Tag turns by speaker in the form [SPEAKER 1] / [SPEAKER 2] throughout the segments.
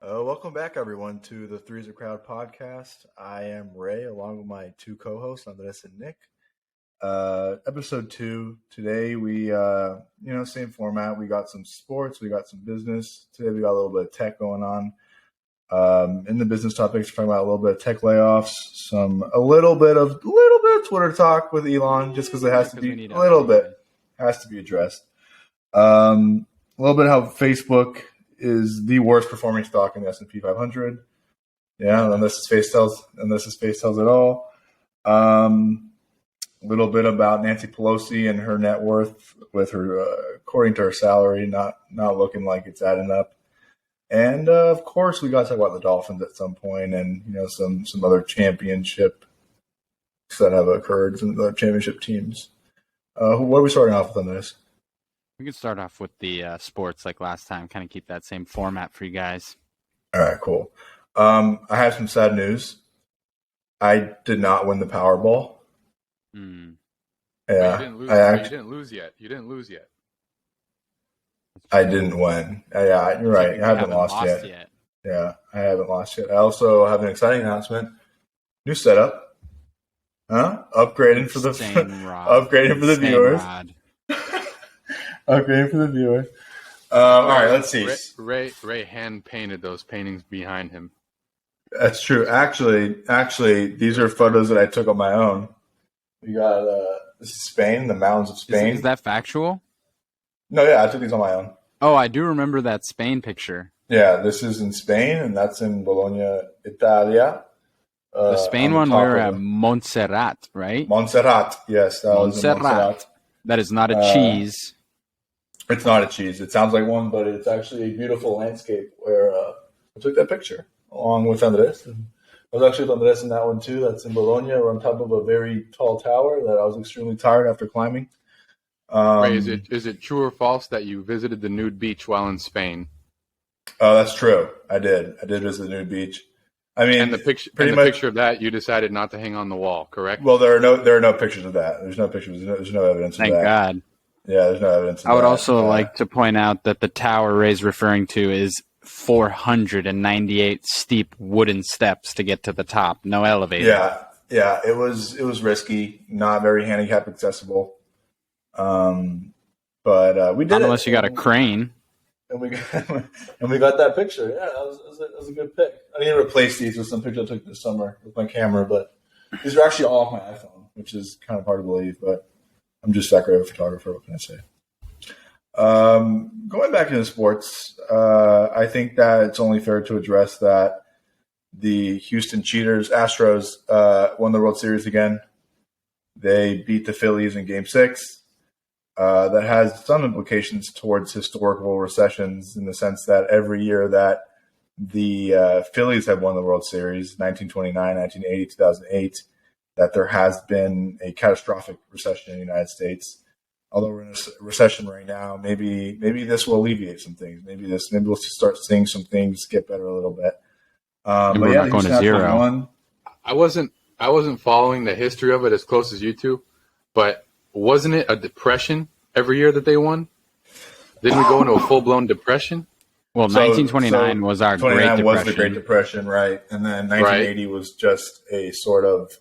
[SPEAKER 1] Welcome back, everyone, to the Three's a Crowd podcast. I am Ray, along with my two co-hosts, Andres and Nick. Episode 2. Today, we, same format. We got some sports, we got some business. Today, we got a little bit of tech going on. In the business topics, we're talking about a little bit of tech layoffs, a little bit of Twitter talk with Elon, just because it has to be a little bit, has to be addressed. A little bit how Facebook is the worst performing stock in the S&P 500. Yeah, unless his face tells it all. A little bit about Nancy Pelosi and her net worth, with her, according to her salary, not looking like it's adding up. And of course, we got to talk about the Dolphins at some point, and some other championships that have occurred, some other championship teams. What are we starting off with on this?
[SPEAKER 2] We can start off with the sports like last time, kind of keep that same format for you guys.
[SPEAKER 1] All right, cool. I have some sad news. I did not win the Powerball. Yeah,
[SPEAKER 3] you didn't lose yet.
[SPEAKER 1] I didn't win. Yeah, you're right. I haven't lost yet. Yeah, I haven't lost yet. I also have an exciting announcement. New setup. Upgrading for the viewers. Upgrading for the viewers. All right, let's see.
[SPEAKER 3] Ray hand painted those paintings behind him.
[SPEAKER 1] That's true. Actually, these are photos that I took on my own. We got this is Spain, the mountains of Spain.
[SPEAKER 2] Is that factual?
[SPEAKER 1] No, yeah, I took these on my own.
[SPEAKER 2] Oh, I do remember that Spain picture.
[SPEAKER 1] Yeah, this is in Spain, and that's in Bologna, Italia.
[SPEAKER 2] The Spain one, we're at Montserrat, right?
[SPEAKER 1] Montserrat, yes. Montserrat.
[SPEAKER 2] That is not a cheese.
[SPEAKER 1] It's not a cheese. It sounds like one, but it's actually a beautiful landscape where I took that picture along with Andres. And I was actually with Andres in that one too. That's in Bologna. We're on top of a very tall tower that I was extremely tired after climbing.
[SPEAKER 3] Ray, is it true or false that you visited the nude beach while in Spain?
[SPEAKER 1] Oh, that's true. I did visit the nude beach. I mean,
[SPEAKER 3] and the picture of that you decided not to hang on the wall, correct?
[SPEAKER 1] Well, there are no pictures of that. There's no pictures. There's no evidence of that.
[SPEAKER 2] Thank God.
[SPEAKER 1] Yeah, there's no evidence of that.
[SPEAKER 2] I would also like to point out that the tower Ray's referring to is 498 steep wooden steps to get to the top. No elevator.
[SPEAKER 1] Yeah. It was risky, not very handicap accessible. But we did
[SPEAKER 2] not
[SPEAKER 1] it.
[SPEAKER 2] Unless you got a crane.
[SPEAKER 1] And we got that picture. Yeah, that was a good pick. I need to replace these with some pictures I took this summer with my camera, but these are actually all off my iPhone, which is kind of hard to believe, but I'm just that great of a photographer. What can I say? Going back into sports, I think that it's only fair to address that the Houston Astros, won the World Series again. They beat the Phillies in Game 6. That has some implications towards historical recessions in the sense that every year that the Phillies have won the World Series, 1929, 1980, 2008, that there has been a catastrophic recession in the United States. Although we're in a recession right now, maybe this will alleviate some things. Maybe we'll start seeing some things get better a little bit.
[SPEAKER 2] But yeah, not going to zero.
[SPEAKER 3] I wasn't following the history of it as close as you two, but wasn't it a depression every year that they won? Didn't we go into a full-blown depression?
[SPEAKER 2] Well, 1929 was our Great Depression.
[SPEAKER 1] 29 was the Great Depression, right? And then 1980 was just a sort of...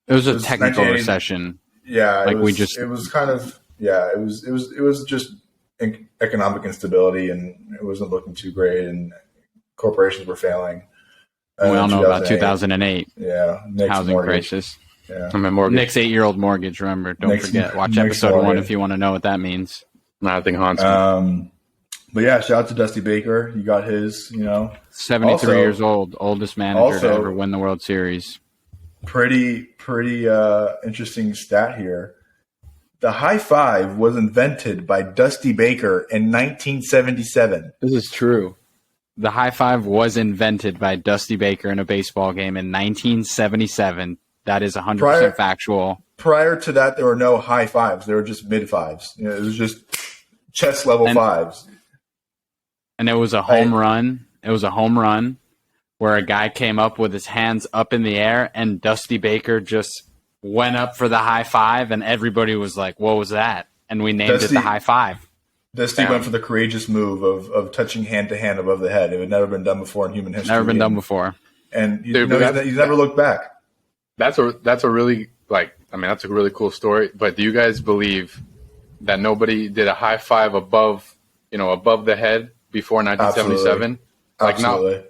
[SPEAKER 2] It was a technical recession.
[SPEAKER 1] Yeah, it was just economic instability, and it wasn't looking too great, and corporations were failing.
[SPEAKER 2] We all know about 2008.
[SPEAKER 1] Yeah, Nick's
[SPEAKER 2] housing
[SPEAKER 1] mortgage.
[SPEAKER 2] crisis.
[SPEAKER 1] Yeah,
[SPEAKER 2] Nick's 8-year-old mortgage. Remember, don't forget. Watch episode 1 if you want to know what that means.
[SPEAKER 3] Nothing haunts me.
[SPEAKER 1] But yeah, shout out to Dusty Baker. He got his,
[SPEAKER 2] 73 years old, oldest manager to ever win the World Series.
[SPEAKER 1] Pretty interesting stat here. The high five was invented by Dusty Baker in 1977.
[SPEAKER 2] This is true. The high five was invented by Dusty Baker in a baseball game in 1977. That is 100% factual.
[SPEAKER 1] Prior to that, there were no high fives. There were just mid fives. It was just chest level fives.
[SPEAKER 2] And it was a home run. It was a home run where a guy came up with his hands up in the air, and Dusty Baker just went up for the high five, and everybody was like, what was that? And we named it the high five.
[SPEAKER 1] Dusty went for the courageous move of touching hand to hand above the head. It had never been done before in human history.
[SPEAKER 2] Never been done before.
[SPEAKER 1] And he's never looked back.
[SPEAKER 3] That's a really that's a really cool story. But do you guys believe that nobody did a high five above the head before 1977?
[SPEAKER 1] Absolutely.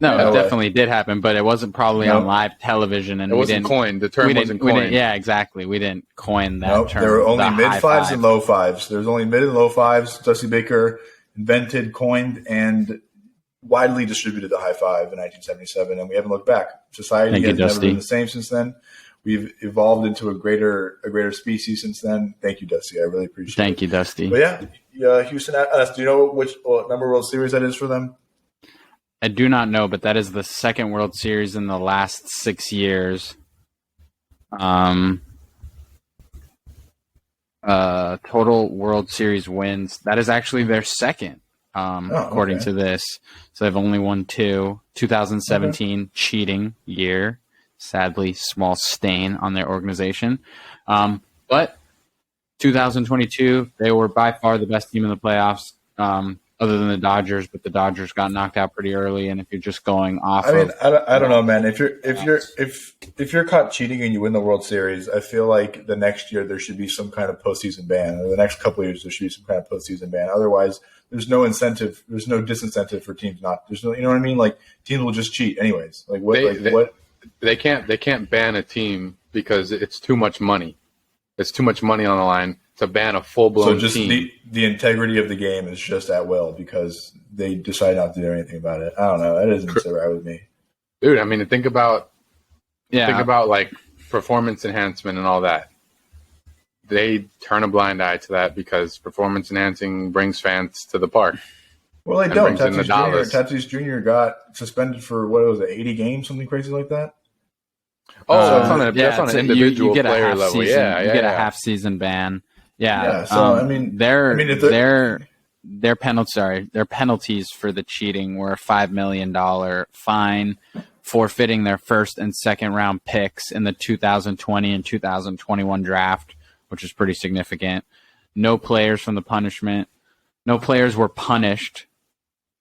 [SPEAKER 2] No, it definitely did happen, but it wasn't probably on live television, and
[SPEAKER 3] it wasn't coined. The term wasn't coined.
[SPEAKER 2] Yeah, exactly. We didn't coin that term.
[SPEAKER 1] There were only mid fives and low fives. There was only mid and low fives. Dusty Baker invented, coined, and widely distributed the high five in 1977, and we haven't looked back. Society has never been the same since then. We've evolved into a greater species since then. Thank you, Dusty. I really appreciate it.
[SPEAKER 2] Thank you, Dusty.
[SPEAKER 1] But yeah, Houston. Do you know what number World Series that is for them?
[SPEAKER 2] I do not know, but that is the second World Series in the last 6 years. Total World Series wins. That is actually their second, according to this. So they've only won 2. 2017 cheating year. Sadly, small stain on their organization. But 2022, they were by far the best team in the playoffs. Other than the Dodgers, but the Dodgers got knocked out pretty early. And if you're just going off,
[SPEAKER 1] I don't know, man. If you're caught cheating and you win the World Series, I feel like the next year there should be some kind of postseason ban. Or the next couple of years there should be some kind of postseason ban. Otherwise, there's no incentive. There's no disincentive for teams not. There's no, you know what I mean? Like teams will just cheat anyways. Like what?
[SPEAKER 3] They can't ban a team because it's too much money. It's too much money on the line to ban a full-blown team. So just
[SPEAKER 1] the integrity of the game is just at will because they decide not to do anything about it. I don't know. That doesn't sit right with me.
[SPEAKER 3] Dude, I mean, think about like performance enhancement and all that. They turn a blind eye to that because performance enhancing brings fans to the park.
[SPEAKER 1] Well, they don't. Tatis Jr. got suspended for, 80 games, something crazy like that?
[SPEAKER 3] Oh, that's on an individual player level.
[SPEAKER 2] You get a half-season ban. Yeah.
[SPEAKER 1] So
[SPEAKER 2] their penalties for the cheating were a $5 million fine, forfeiting their first and second round picks in the 2020 and 2021 draft, which is pretty significant. No players were punished.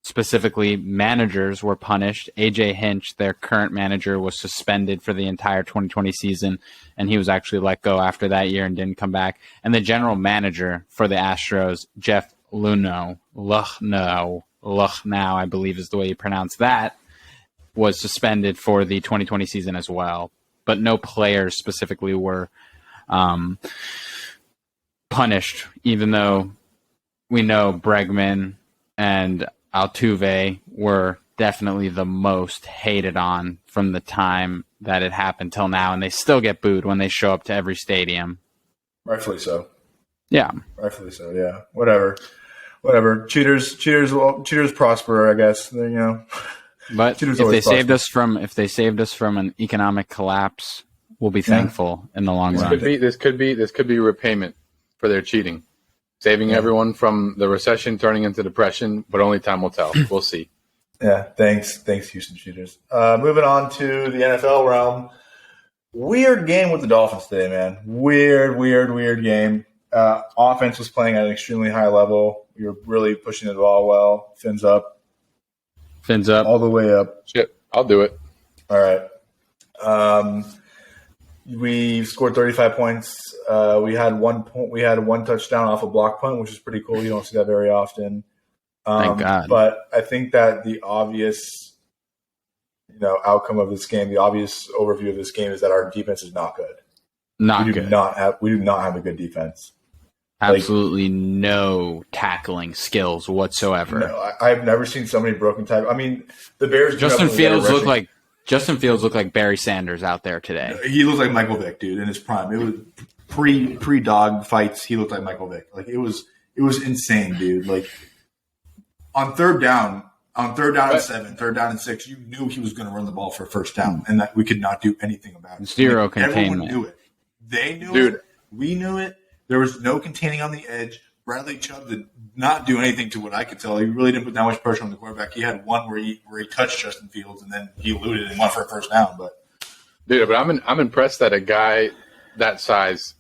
[SPEAKER 2] Specifically, managers were punished. AJ Hinch, their current manager, was suspended for the entire 2020 season, and he was actually let go after that year and didn't come back. And the general manager for the Astros, Jeff Luhnow, I believe is the way you pronounce that, was suspended for the 2020 season as well. But no players specifically were punished, even though we know Bregman and Altuve were definitely the most hated on from the time that it happened till now, and they still get booed when they show up to every stadium.
[SPEAKER 1] Rightfully so.
[SPEAKER 2] Yeah.
[SPEAKER 1] Rightfully so, yeah. Whatever. Cheaters prosper, I guess.
[SPEAKER 2] But if they saved us from an economic collapse, we'll be thankful in the long run.
[SPEAKER 3] This could be repayment for their cheating. Saving everyone from the recession turning into depression, but only time will tell. We'll see.
[SPEAKER 1] Yeah, thanks, Houston Cheaters. Moving on to the NFL realm. Weird game with the Dolphins today, man. Weird game. Offense was playing at an extremely high level. We were really pushing the ball well. Fins up. All the way up.
[SPEAKER 3] Shit, I'll do it.
[SPEAKER 1] All right. We scored 35 points. We had 1 point. We had one touchdown off a block punt, which is pretty cool. You don't see that very often.
[SPEAKER 2] Thank God.
[SPEAKER 1] But I think that the obvious, outcome of this game, the obvious overview of this game is that our defense is not good. We do not have a good defense.
[SPEAKER 2] Absolutely no tackling skills whatsoever.
[SPEAKER 1] No, I've never seen so many broken tackles. I mean, the Bears.
[SPEAKER 2] Justin Fields looked like Barry Sanders out there today.
[SPEAKER 1] He looked like Michael Vick, dude, in his prime. It was pre-dog fights. He looked like Michael Vick. Like it was insane, dude. Like on third down and 7, third down and 6, you knew he was going to run the ball for a first down, and that we could not do anything about it.
[SPEAKER 2] Zero containment.
[SPEAKER 1] Everyone knew it. They knew it. We knew it. There was no containing on the edge. Bradley Chubb did not do anything to what I could tell. He really didn't put that much pressure on the quarterback. He had one where he touched Justin Fields, and then he eluded and went for a first down. But
[SPEAKER 3] I'm impressed that a guy that size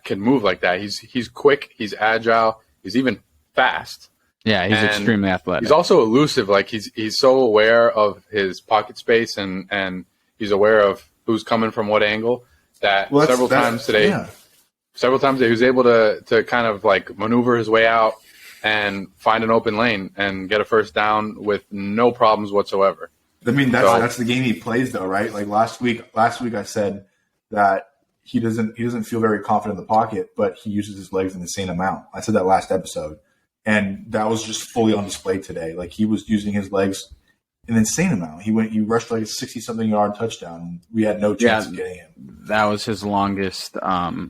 [SPEAKER 3] can move like that. He's quick. He's agile. He's even fast.
[SPEAKER 2] Yeah, he's extremely athletic.
[SPEAKER 3] He's also elusive. Like he's so aware of his pocket space and he's aware of who's coming from what angle that several times today he was able to kind of like maneuver his way out and find an open lane and get a first down with no problems whatsoever.
[SPEAKER 1] I mean, that's the game he plays though, right? Like last week I said that he doesn't feel very confident in the pocket, but he uses his legs an insane amount. I said that last episode. And that was just fully on display today. Like he was using his legs an insane amount. He rushed like a 60-something yard touchdown. We had no chance of getting him.
[SPEAKER 2] That was his longest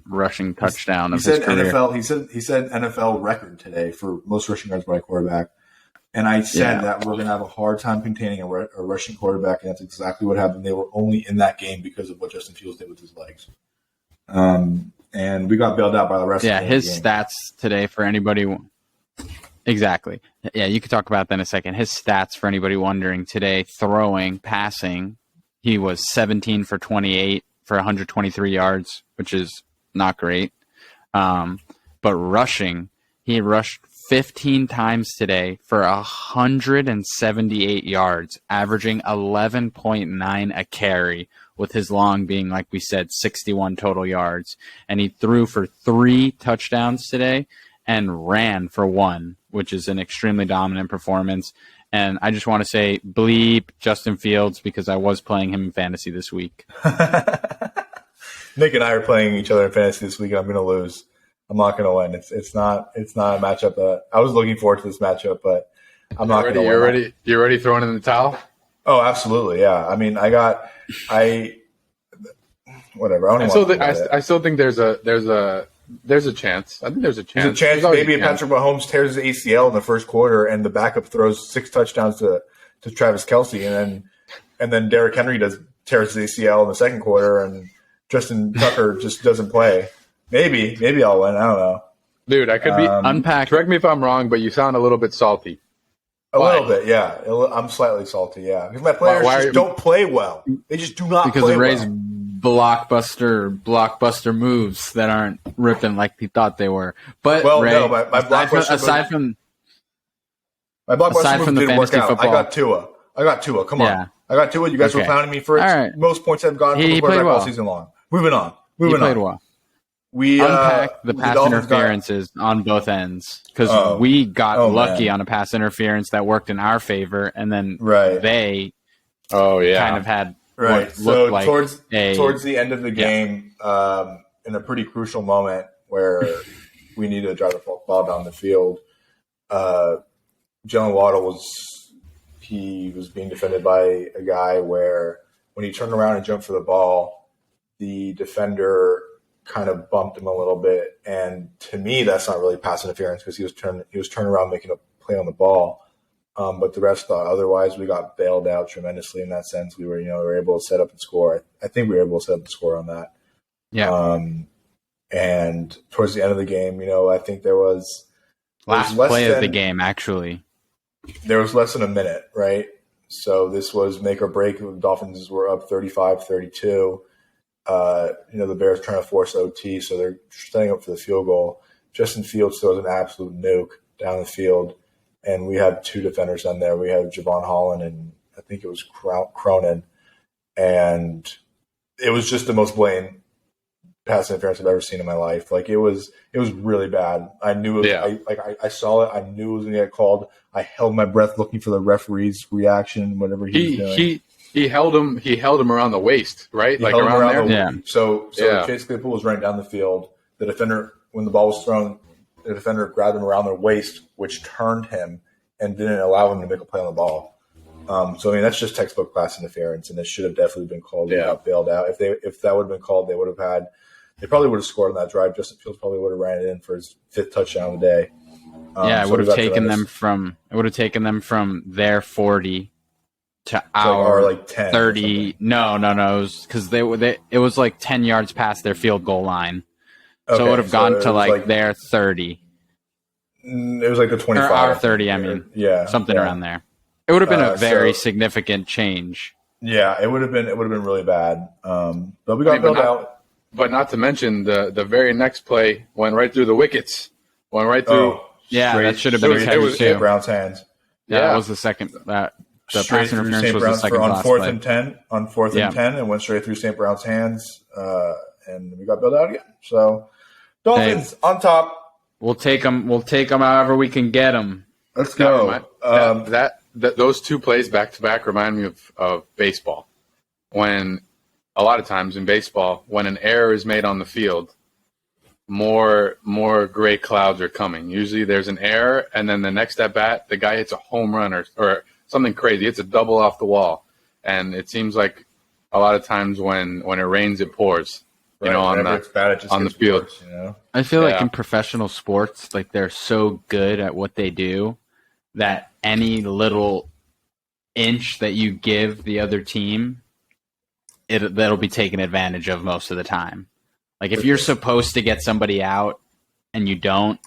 [SPEAKER 2] rushing touchdown of his career.
[SPEAKER 1] He said NFL record today for most rushing yards by a quarterback. And I said that we're going to have a hard time containing a rushing quarterback, and that's exactly what happened. They were only in that game because of what Justin Fields did with his legs. And we got bailed out by the rest of the game.
[SPEAKER 2] Yeah, his stats today for anybody – exactly. Yeah, you could talk about that in a second. His stats for anybody wondering today, passing, he was 17 for 28 for 123 yards, which is not great. But rushing, he rushed 15 times today for 178 yards, averaging 11.9 a carry, with his long being, like we said, 61 total yards. And he threw for 3 touchdowns today and ran for 1, which is an extremely dominant performance. And I just want to say bleep Justin Fields because I was playing him in fantasy this week.
[SPEAKER 1] Nick and I are playing each other in fantasy this week, and I'm going to lose. I'm not going to win. It's not a matchup that I was looking forward to this matchup, but I'm not going to win.
[SPEAKER 3] You're already throwing in the towel?
[SPEAKER 1] Oh, absolutely, yeah. I mean, whatever. I
[SPEAKER 3] still think there's a chance. I think there's a chance.
[SPEAKER 1] There's a chance maybe Patrick Mahomes tears his ACL in the first quarter and the backup throws 6 touchdowns to Travis Kelce, and then Derrick Henry tears his ACL in the second quarter and Justin Tucker just doesn't play. Maybe I'll win. I don't know.
[SPEAKER 3] Dude, I could be unpacked. Correct me if I'm wrong, but you sound a little bit salty.
[SPEAKER 1] A little bit, yeah. I'm slightly salty, yeah. Because my players don't play well. They just do not play well.
[SPEAKER 2] Because of Ray's blockbuster moves that aren't ripping like he thought they were. But Ray, no, my aside from
[SPEAKER 1] the didn't work out. Football. I got Tua. Come on. I got Tua. You guys were pounding me for it. Right. Most points I've gotten from the quarterback all season long. Moving on.
[SPEAKER 2] He played well. We unpacked the pass interferences on both ends because we got lucky on a pass interference that worked in our favor, and then they kind of had
[SPEAKER 1] so like towards the end of the game, in a pretty crucial moment where we needed to drive the ball down the field, Jalen Waddle was being defended by a guy where when he turned around and jumped for the ball, the defender kind of bumped him a little bit, and to me, that's not really pass interference because he was turning around making a play on the ball. But the rest, otherwise, we got bailed out tremendously in that sense. We were able to set up and score. I think we were able to set up and score on that.
[SPEAKER 2] Yeah.
[SPEAKER 1] And towards the end of the game, I think there was
[SPEAKER 2] last play of the game. Actually,
[SPEAKER 1] there was less than a minute, right? So this was make or break. The Dolphins were up 35-32. The Bears trying to force OT, so they're setting up for the field goal. Justin Fields throws an absolute nuke down the field, and we had 2 defenders on there. We had Javon Holland and I think it was Cronin, and it was just the most blatant pass interference I've ever seen in my life. Like it was really bad. I knew it. I saw it. I knew it was going to get called. I held my breath looking for the referee's reaction, whatever he was doing.
[SPEAKER 3] He held him around the waist, right? Like around there.
[SPEAKER 1] So Chase Claypool was running down the field. The defender, when the ball was thrown, the defender grabbed him around their waist, which turned him and didn't allow him to make a play on the ball. That's just textbook pass interference, and it should have definitely been called. They got bailed out. If that would have been called, they probably would have scored on that drive. Justin Fields probably would have ran it in for his 5th touchdown of the day.
[SPEAKER 2] It would have taken them from their 40 to our like 10 30. No, it was because it was like 10 yards past their field goal line. So it would have gone to like their 30.
[SPEAKER 1] It was like the 25.
[SPEAKER 2] Or our 30, something around there. It would have been a very significant change.
[SPEAKER 1] Yeah, it would have been really bad. But we got bailed out.
[SPEAKER 3] But not to mention the very next play went right through the wickets. Went right through
[SPEAKER 2] Yeah, that should have been a catch too.
[SPEAKER 1] St. Brown's hands.
[SPEAKER 2] Yeah, that was the second. The pass interference was the second
[SPEAKER 1] on fourth and 10. On fourth and 10, and went straight through St. Brown's hands, and we got bailed out again. So, Dolphins on top.
[SPEAKER 2] We'll take them. We'll take them however we can get them.
[SPEAKER 1] Let's go.
[SPEAKER 3] Those two plays back to back remind me of baseball. When a lot of times in baseball, when an error is made on the field, more gray clouds are coming. Usually there's an error, and then the next at bat, the guy hits a home run or something crazy. It's a double off the wall. And it seems like a lot of times when it rains, it pours, on the field.
[SPEAKER 1] Worse,
[SPEAKER 2] I feel like in professional sports, like they're so good at what they do that any little inch that you give the other team, that'll be taken advantage of most of the time. Like if you're supposed to get somebody out and you don't,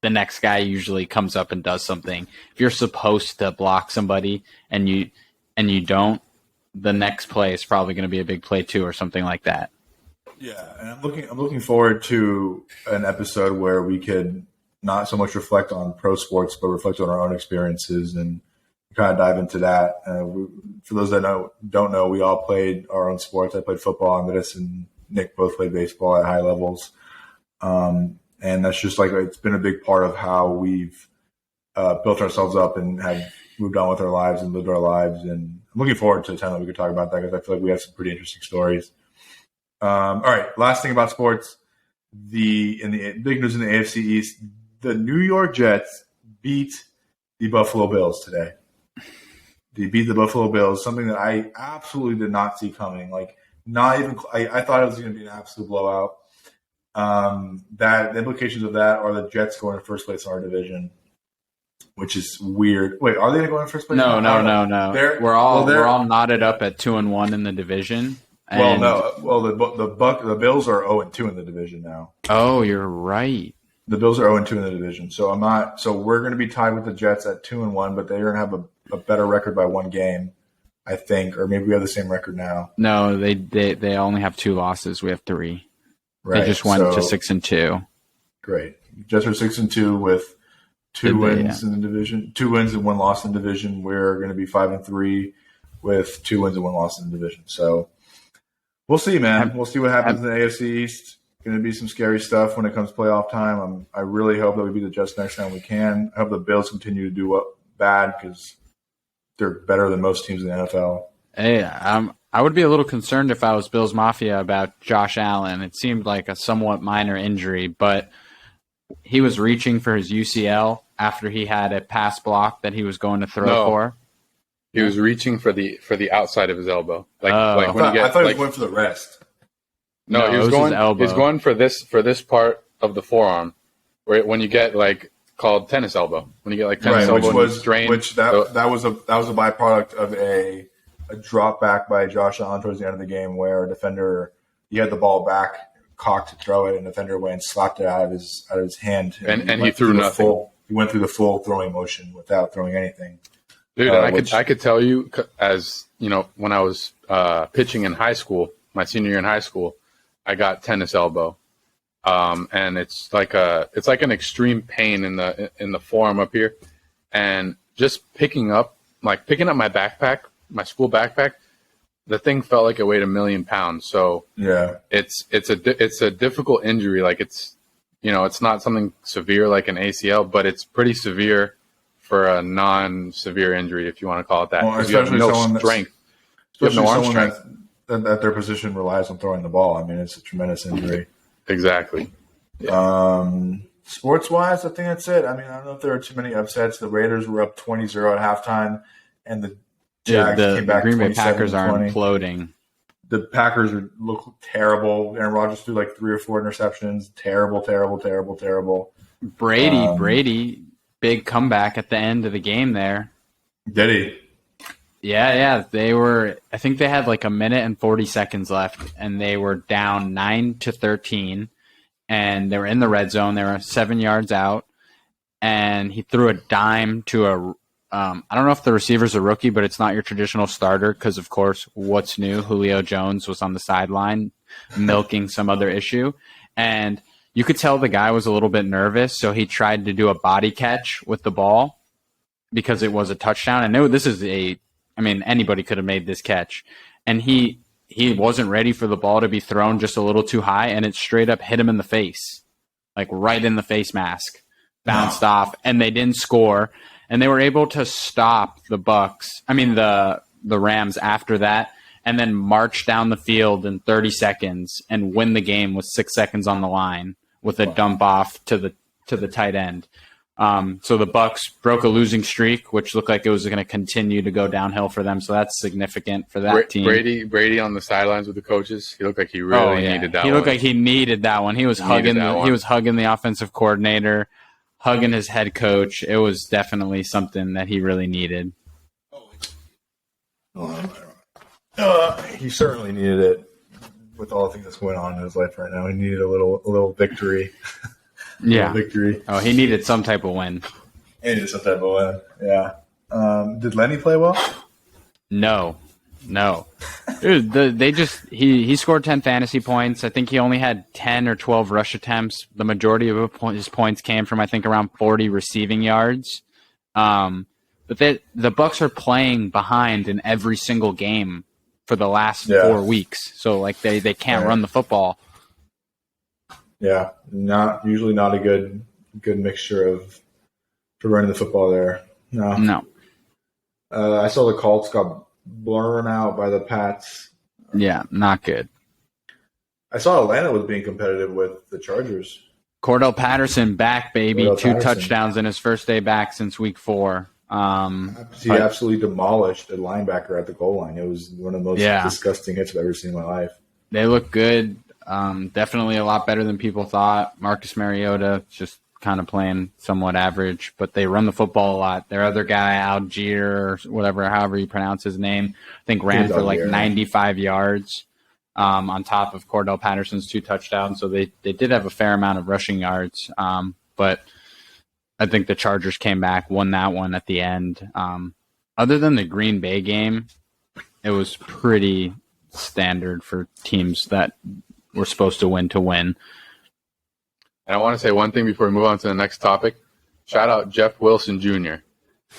[SPEAKER 2] the next guy usually comes up and does something. If you're supposed to block somebody and you don't, the next play is probably going to be a big play too, or something like that.
[SPEAKER 1] Yeah, and I'm looking forward to an episode where we could not so much reflect on pro sports, but reflect on our own experiences and kind of dive into that. For those that don't know, we all played our own sports. I played football, and and Nick both played baseball at high levels. And that's just like, it's been a big part of how we've built ourselves up and have moved on with our lives and lived our lives. And I'm looking forward to the time that we could talk about that, because I feel like we have some pretty interesting stories. All right, last thing about sports, big news in the AFC East, the New York Jets beat the Buffalo Bills today. They beat the Buffalo Bills, something that I absolutely did not see coming. Like, not even I thought it was going to be an absolute blowout. The implications of that are the Jets going to first place in our division, which is weird. Wait, are they going to go in first place?
[SPEAKER 2] No. We're all knotted up at 2-1 in the division.
[SPEAKER 1] And the Bills are 0-2 in the division now.
[SPEAKER 2] Oh, you're right.
[SPEAKER 1] The Bills are 0-2 in the division. So we're going to be tied with the Jets at 2-1, but they're going to have a better record by one game, I think, or maybe we have the same record now.
[SPEAKER 2] No, they only have 2 losses. We have 3. Right. They just went to 6-2.
[SPEAKER 1] Great. Jets are 6-2 with 2 wins in the division. 2 wins and 1 loss in the division. We're going to be 5-3 with 2 wins and 1 loss in the division. So we'll see, man. We'll see what happens in the AFC East. Going to be some scary stuff when it comes playoff time. I really hope that we beat the Jets next time we can. I hope the Bills continue to do bad, because they're better than most teams in the NFL.
[SPEAKER 2] Hey, I would be a little concerned if I was Bills Mafia about Josh Allen. It seemed like a somewhat minor injury, but he was reaching for his UCL after he had a pass block that he was going to throw for.
[SPEAKER 3] He was reaching for the outside of his elbow.
[SPEAKER 1] I thought he was going for the rest.
[SPEAKER 3] No, he was going. He's going for this part of the forearm, where when you get called tennis elbow, when you get tennis elbow,
[SPEAKER 1] that was a byproduct of a drop back by Josh Allen towards the end of the game, where a defender, he had the ball back, cocked to throw it, and the defender went and slapped it out of his hand,
[SPEAKER 3] and he threw nothing.
[SPEAKER 1] He went through the full throwing motion without throwing anything.
[SPEAKER 3] Dude, I could tell you, as when I was pitching in high school, my senior year in high school, I got tennis elbow, and it's like an extreme pain in the forearm up here, and just picking up my backpack, my school backpack, the thing felt like it weighed 1,000,000 pounds. So
[SPEAKER 1] yeah,
[SPEAKER 3] it's a difficult injury. It's not something severe like an ACL, but it's pretty severe for a non-severe injury, if you want to call it that.
[SPEAKER 1] Well,
[SPEAKER 3] you have no strength. You have no arm strength.
[SPEAKER 1] That their position relies on throwing the ball. I mean, it's a tremendous injury.
[SPEAKER 3] Exactly. Yeah.
[SPEAKER 1] Sports-wise, I think that's it. I mean, I don't know if there are too many upsets. The Raiders were up 20-0 at halftime, and the Jags came back 27-20.
[SPEAKER 2] The Green Bay Packers are imploding.
[SPEAKER 1] The Packers look terrible. Aaron Rodgers threw 3 or 4 interceptions. Terrible.
[SPEAKER 2] Brady, big comeback at the end of the game there.
[SPEAKER 1] Did he?
[SPEAKER 2] Yeah. I think they had 1 minute and 40 seconds left, and they were down 9-13, and they were in the red zone. They were 7 yards out, and he threw a dime to I don't know if the receiver's a rookie, but it's not your traditional starter because, of course, what's new? Julio Jones was on the sideline milking some other issue, and you could tell the guy was a little bit nervous, so he tried to do a body catch with the ball because it was a touchdown. I know this is anybody could have made this catch. And he wasn't ready for the ball to be thrown just a little too high, and it straight up hit him in the face, like right in the face mask, bounced off, and they didn't score. And they were able to stop the Rams after that, and then march down the field in 30 seconds and win the game with 6 seconds on the line with a dump off to the tight end. So the Bucks broke a losing streak, which looked like it was going to continue to go downhill for them. So that's significant for that team.
[SPEAKER 3] Brady on the sidelines with the coaches. He looked like he really needed that one.
[SPEAKER 2] He looked like he needed that one. He was hugging the offensive coordinator, hugging his head coach. It was definitely something that he really needed.
[SPEAKER 1] He certainly needed it with all the things that's going on in his life right now. He needed a little victory.
[SPEAKER 2] Yeah.
[SPEAKER 1] Victory.
[SPEAKER 2] Oh, he needed some type of win.
[SPEAKER 1] He needed some type of win. Yeah. Did Lenny play well?
[SPEAKER 2] No. Dude, he scored 10 fantasy points. I think he only had 10 or 12 rush attempts. The majority of his points came from, I think, around 40 receiving yards. But the Bucks are playing behind in every single game for the last 4 weeks. So like they can't run the football.
[SPEAKER 1] Yeah, usually not a good mixture for running the football there. No. I saw the Colts got blown out by the Pats.
[SPEAKER 2] Yeah, not good.
[SPEAKER 1] I saw Atlanta was being competitive with the Chargers.
[SPEAKER 2] Cordell Patterson back, baby. 2 touchdowns in his first day back since week 4.
[SPEAKER 1] He absolutely demolished a linebacker at the goal line. It was one of the most disgusting hits I've ever seen in my life.
[SPEAKER 2] They look good. Definitely a lot better than people thought. Marcus Mariota just kind of playing somewhat average, but they run the football a lot. Their other guy, Algier, or whatever, however you pronounce his name, I think ran for like 95 yards on top of Cordell Patterson's 2 touchdowns. So they did have a fair amount of rushing yards, but I think the Chargers came back, won that one at the end. Other than the Green Bay game, it was pretty standard for teams that were supposed to win. And
[SPEAKER 3] I want to say one thing before we move on to the next topic. Shout out Jeff Wilson Jr.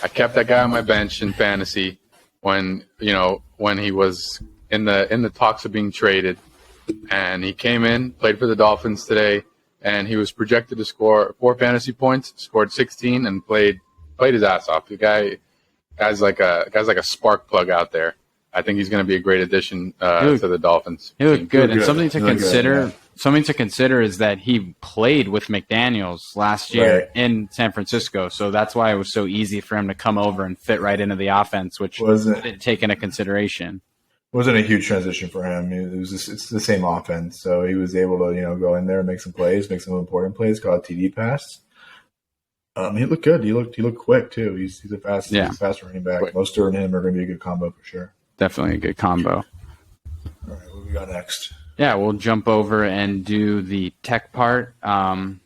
[SPEAKER 3] I kept that guy on my bench in fantasy when he was in the talks of being traded, and he came in, played for the Dolphins today, and he was projected to score 4 fantasy points, scored 16, and played his ass off. The guy's like a spark plug out there. I think he's going to be a great addition to the Dolphins.
[SPEAKER 2] He looked good, and something to consider. Something to consider is that he played with McDaniels last year in San Francisco, so that's why it was so easy for him to come over and fit right into the offense, which didn't take into consideration.
[SPEAKER 1] It wasn't a huge transition for him. It's the same offense, so he was able to go in there and make some plays, make some important plays, call a TD pass. He looked good. He looked quick too. He's a fast running back. Mostert and him are going to be a good combo for sure.
[SPEAKER 2] Definitely a good combo.
[SPEAKER 1] All right, what we got next?
[SPEAKER 2] Yeah, we'll jump over and do the tech part,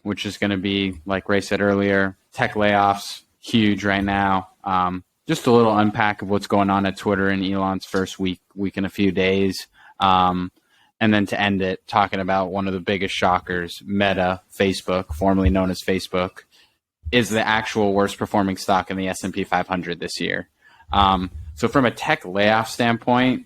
[SPEAKER 2] which is going to be, like Ray said earlier, tech layoffs, huge right now. Just a little unpack of what's going on at Twitter in Elon's first week and a few days. And then to end it, talking about one of the biggest shockers, Meta, Facebook, formerly known as Facebook, is the actual worst performing stock in the S&P 500 this year. So from a tech layoff standpoint,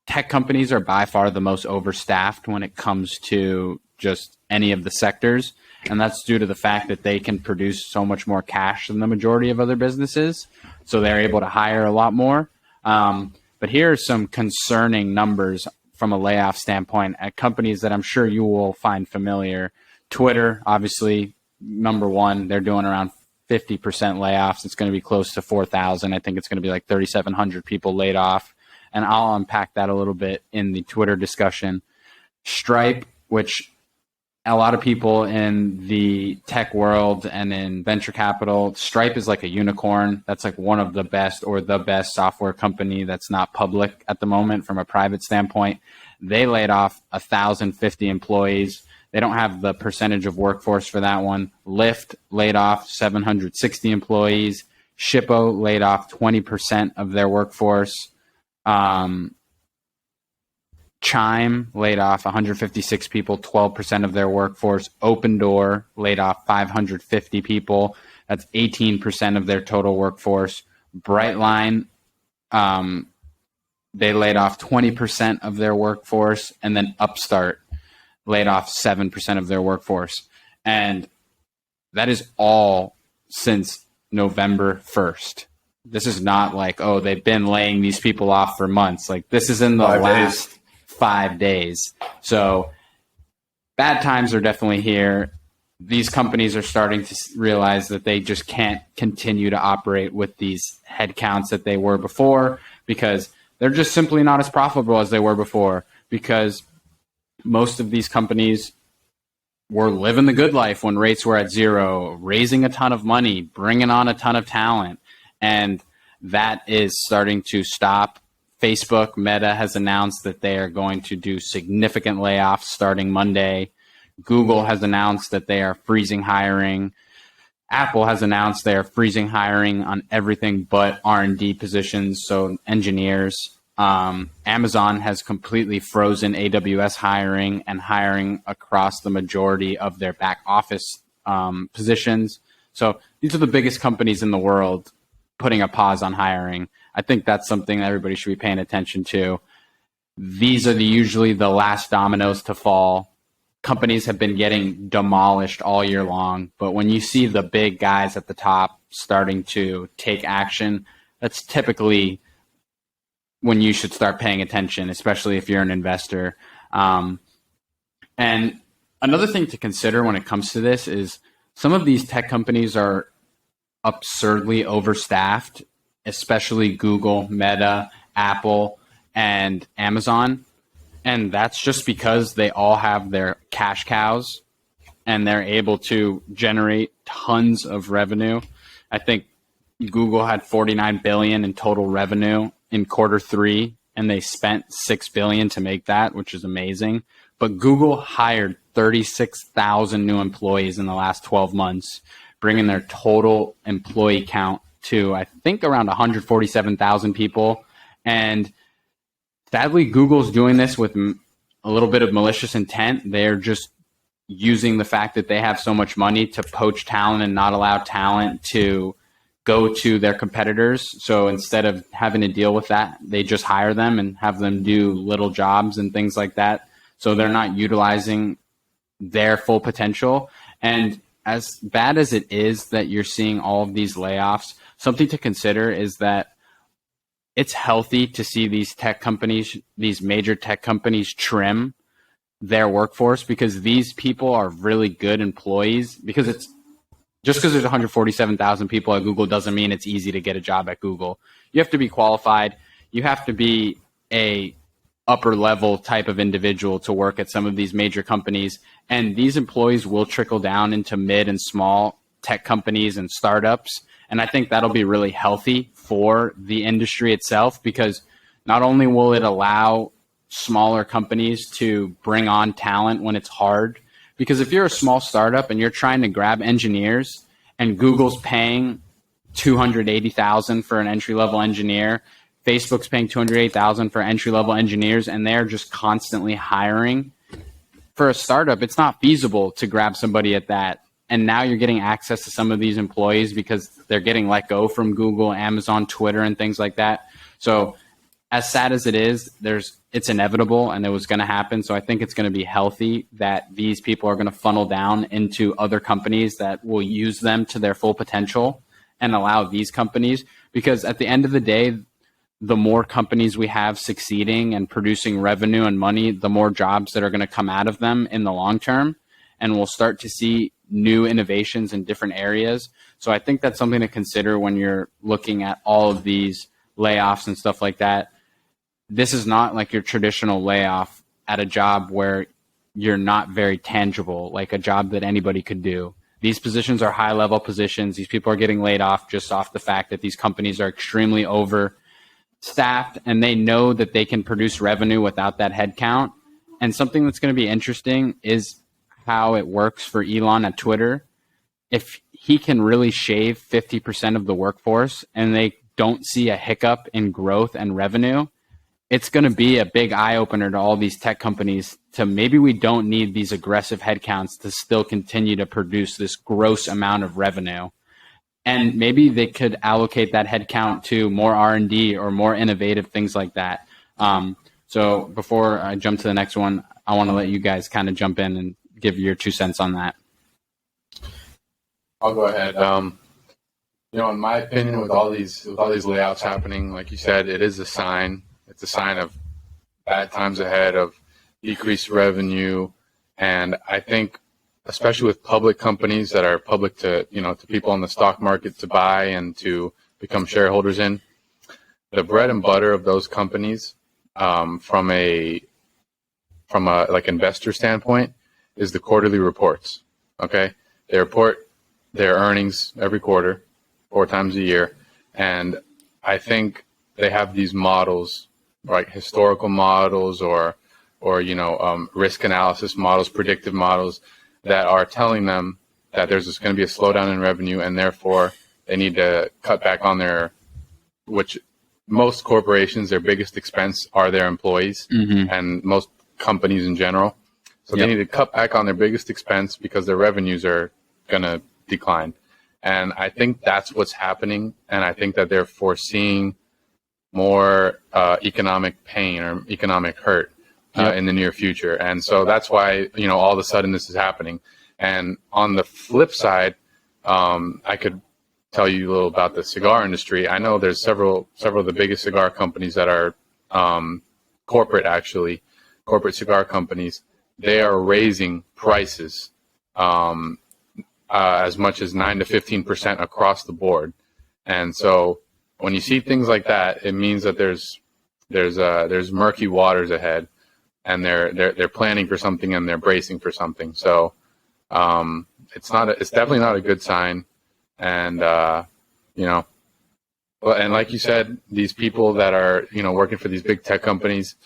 [SPEAKER 2] tech companies are by far the most overstaffed when it comes to just any of the sectors. And that's due to the fact that they can produce so much more cash than the majority of other businesses. So they're able to hire a lot more. But here are some concerning numbers from a layoff standpoint at companies that I'm sure you will find familiar. Twitter, obviously, number one, they're doing around 50% layoffs. It's going to be close to 4,000. I think it's going to be like 3,700 people laid off. And I'll unpack that a little bit in the Twitter discussion. Stripe, which a lot of people in the tech world and in venture capital, Stripe is like a unicorn. That's like one of the best or the best software company that's not public at the moment from a private standpoint. They laid off 1,050 employees. They don't have the percentage of workforce for that one. Lyft laid off 760 employees. Shippo laid off 20% of their workforce. Chime laid off 156 people, 12% of their workforce. Open Door laid off 550 people. That's 18% of their total workforce. Brightline, they laid off 20% of their workforce. And then Upstart laid off 7% of their workforce. And that is all since November 1st. This is not like, oh, they've been laying these people off for months. Like, this is in the last 5 days. So bad times are definitely here. These companies are starting to realize that they just can't continue to operate with these headcounts that they were before, because they're just simply not as profitable as they were before, because most of these companies were living the good life when rates were at zero, raising a ton of money, bringing on a ton of talent. And that is starting to stop. Facebook, Meta has announced that they are going to do significant layoffs starting Monday. Google has announced that they are freezing hiring. Apple has announced they are freezing hiring on everything but R&D positions, so engineers. Amazon has completely frozen AWS hiring and hiring across the majority of their back office positions. So these are the biggest companies in the world putting a pause on hiring. I think that's something that everybody should be paying attention to. These are usually the last dominoes to fall. Companies have been getting demolished all year long, but when you see the big guys at the top starting to take action, that's typically when you should start paying attention, especially if you're an investor. And another thing to consider when it comes to this is some of these tech companies are absurdly overstaffed, especially Google, Meta, Apple, and Amazon. And that's just because they all have their cash cows and they're able to generate tons of revenue. I think Google had $49 billion in total revenue in Q3, and they spent $6 billion to make that, which is amazing. But Google hired 36,000 new employees in the last 12 months, bringing their total employee count to, I think, around 147,000 people. And sadly, Google's doing this with a little bit of malicious intent. They're just using the fact that they have so much money to poach talent and not allow talent to go to their competitors. So instead of having to deal with that, they just hire them and have them do little jobs and things like that. So they're not utilizing their full potential. And as bad as it is that you're seeing all of these layoffs, something to consider is that it's healthy to see these tech companies, these major tech companies, trim their workforce, because these people are really good employees. Because it's just because there's 147,000 people at Google doesn't mean it's easy to get a job at Google. You have to be qualified. You have to be a upper level type of individual to work at some of these major companies. And these employees will trickle down into mid and small tech companies and startups. And I think that'll be really healthy for the industry itself, because not only will it allow smaller companies to bring on talent when it's hard, because if you're a small startup and you're trying to grab engineers and Google's paying $280,000 for an entry-level engineer, Facebook's paying $208,000 for entry-level engineers, and they're just constantly hiring. For a startup, it's not feasible to grab somebody at that. And now you're getting access to some of these employees because they're getting let go from Google, Amazon, Twitter, and things like that. So as sad as it is, it's inevitable and it was going to happen. So I think it's going to be healthy that these people are going to funnel down into other companies that will use them to their full potential and allow these companies, because at the end of the day, the more companies we have succeeding and producing revenue and money, the more jobs that are going to come out of them in the long term. And we'll start to see new innovations in different areas. So I think that's something to consider when you're looking at all of these layoffs and stuff like that. This is not like your traditional layoff at a job where you're not very tangible, like a job that anybody could do. These positions are high-level positions. These people are getting laid off just off the fact that these companies are extremely overstaffed, and they know that they can produce revenue without that headcount. And something that's going to be interesting is how it works for Elon at Twitter. If he can really shave 50% of the workforce and they don't see a hiccup in growth and revenue, it's going to be a big eye opener to all these tech companies to maybe we don't need these aggressive headcounts to still continue to produce this gross amount of revenue. And maybe they could allocate that headcount to more R&D or more innovative things like that. So before I jump to the next one, I want to let you guys kind of jump in and give your 2 cents on that.
[SPEAKER 3] I'll go ahead. In my opinion, with all these layoffs happening, like you said, it is a sign. It's a sign of bad times ahead, of decreased revenue, and I think, especially with public companies that are public to people on the stock market to buy and to become shareholders in, the bread and butter of those companies, from a like investor standpoint, is the quarterly reports. Okay, they report their earnings every quarter, 4 times a year, and I think they have these models, like historical models or risk analysis models, predictive models, that are telling them that there's going to be a slowdown in revenue, and therefore they need to cut back on which most corporations, their biggest expense are their employees, and most companies in general. So they need to cut back on their biggest expense because their revenues are going to decline. And I think that's what's happening. And I think that they're foreseeing more economic pain or economic hurt in the near future. And so that's why, all of a sudden this is happening. And on the flip side, I could tell you a little about the cigar industry. I know there's several of the biggest cigar companies that are corporate cigar companies. They are raising prices as much as 9 to 15% across the board. And so when you see things like that, it means that there's murky waters ahead, and they're planning for something and they're bracing for something. So it's definitely not a good sign. And and like you said, these people that are working for these big tech companies,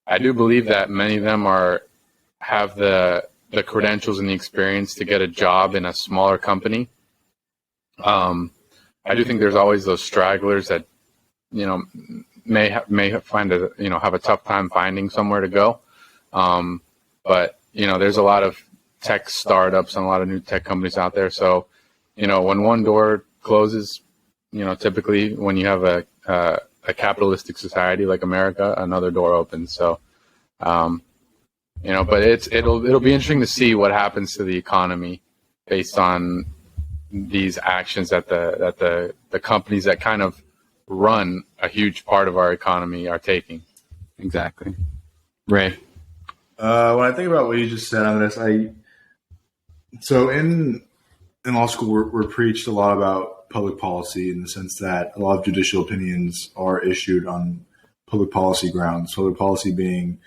[SPEAKER 3] I do believe that many of them have the credentials and the experience to get a job in a smaller company. I do think there's always those stragglers that may find have a tough time finding somewhere to go. But there's a lot of tech startups and a lot of new tech companies out there. So when one door closes, typically when you have a capitalistic society like America, another door opens. So but it'll be interesting to see what happens to the economy based on these actions that the companies that kind of run a huge part of our economy are taking.
[SPEAKER 2] Exactly. Ray.
[SPEAKER 1] When I think about what you just said on this, so in law school we're preached a lot about public policy, in the sense that a lot of judicial opinions are issued on public policy grounds. Public policy being,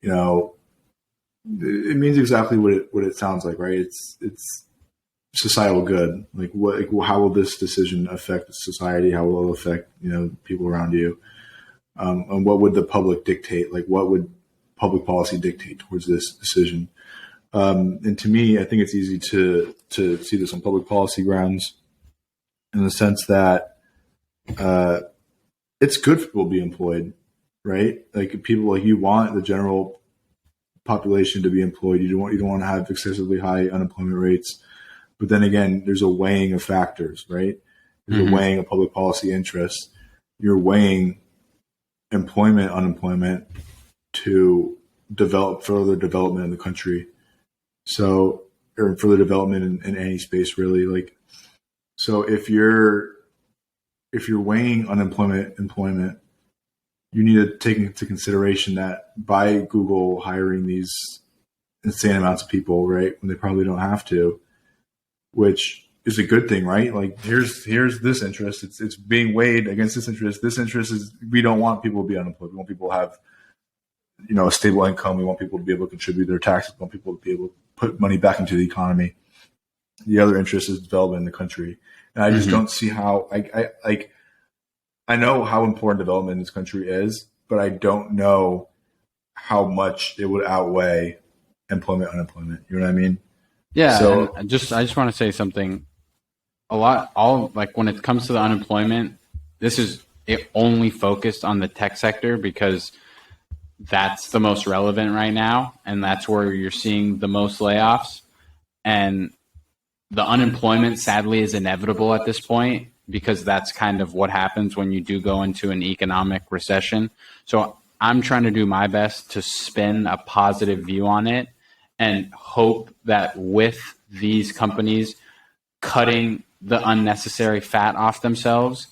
[SPEAKER 1] it means exactly what it sounds like, right? It's societal good. Like how will this decision affect society? How will it affect people around you? And what would the public dictate? Like what would public policy dictate towards this decision? And to me, I think it's easy to see this on public policy grounds, in the sense that it's good for people to be employed, right? Like people, like you want the general population to be employed. You don't want to have excessively high unemployment rates. But then again, there's a weighing of factors, right? There's a weighing of public policy interests. You're weighing employment, unemployment to develop further development in the country. So, or further development in any space, really. Like, so if you're weighing unemployment, employment, you need to take into consideration that by Google hiring these insane amounts of people, right, when they probably don't have to, which is a good thing, right? Like here's this interest. It's being weighed against this interest. This interest is, we don't want people to be unemployed. We want people to have, a stable income. We want people to be able to contribute their taxes. We want people to be able to put money back into the economy. The other interest is development in the country. And I just don't see how, I know how important development in this country is, but I don't know how much it would outweigh employment, unemployment. You know what I mean?
[SPEAKER 2] Yeah. So I just want to say something. Like when it comes to the unemployment, this is it only focused on the tech sector because that's the most relevant right now, and that's where you're seeing the most layoffs. And the unemployment, sadly, is inevitable at this point because that's kind of what happens when you do go into an economic recession. So I'm trying to do my best to spin a positive view on it and hope that with these companies cutting the unnecessary fat off themselves,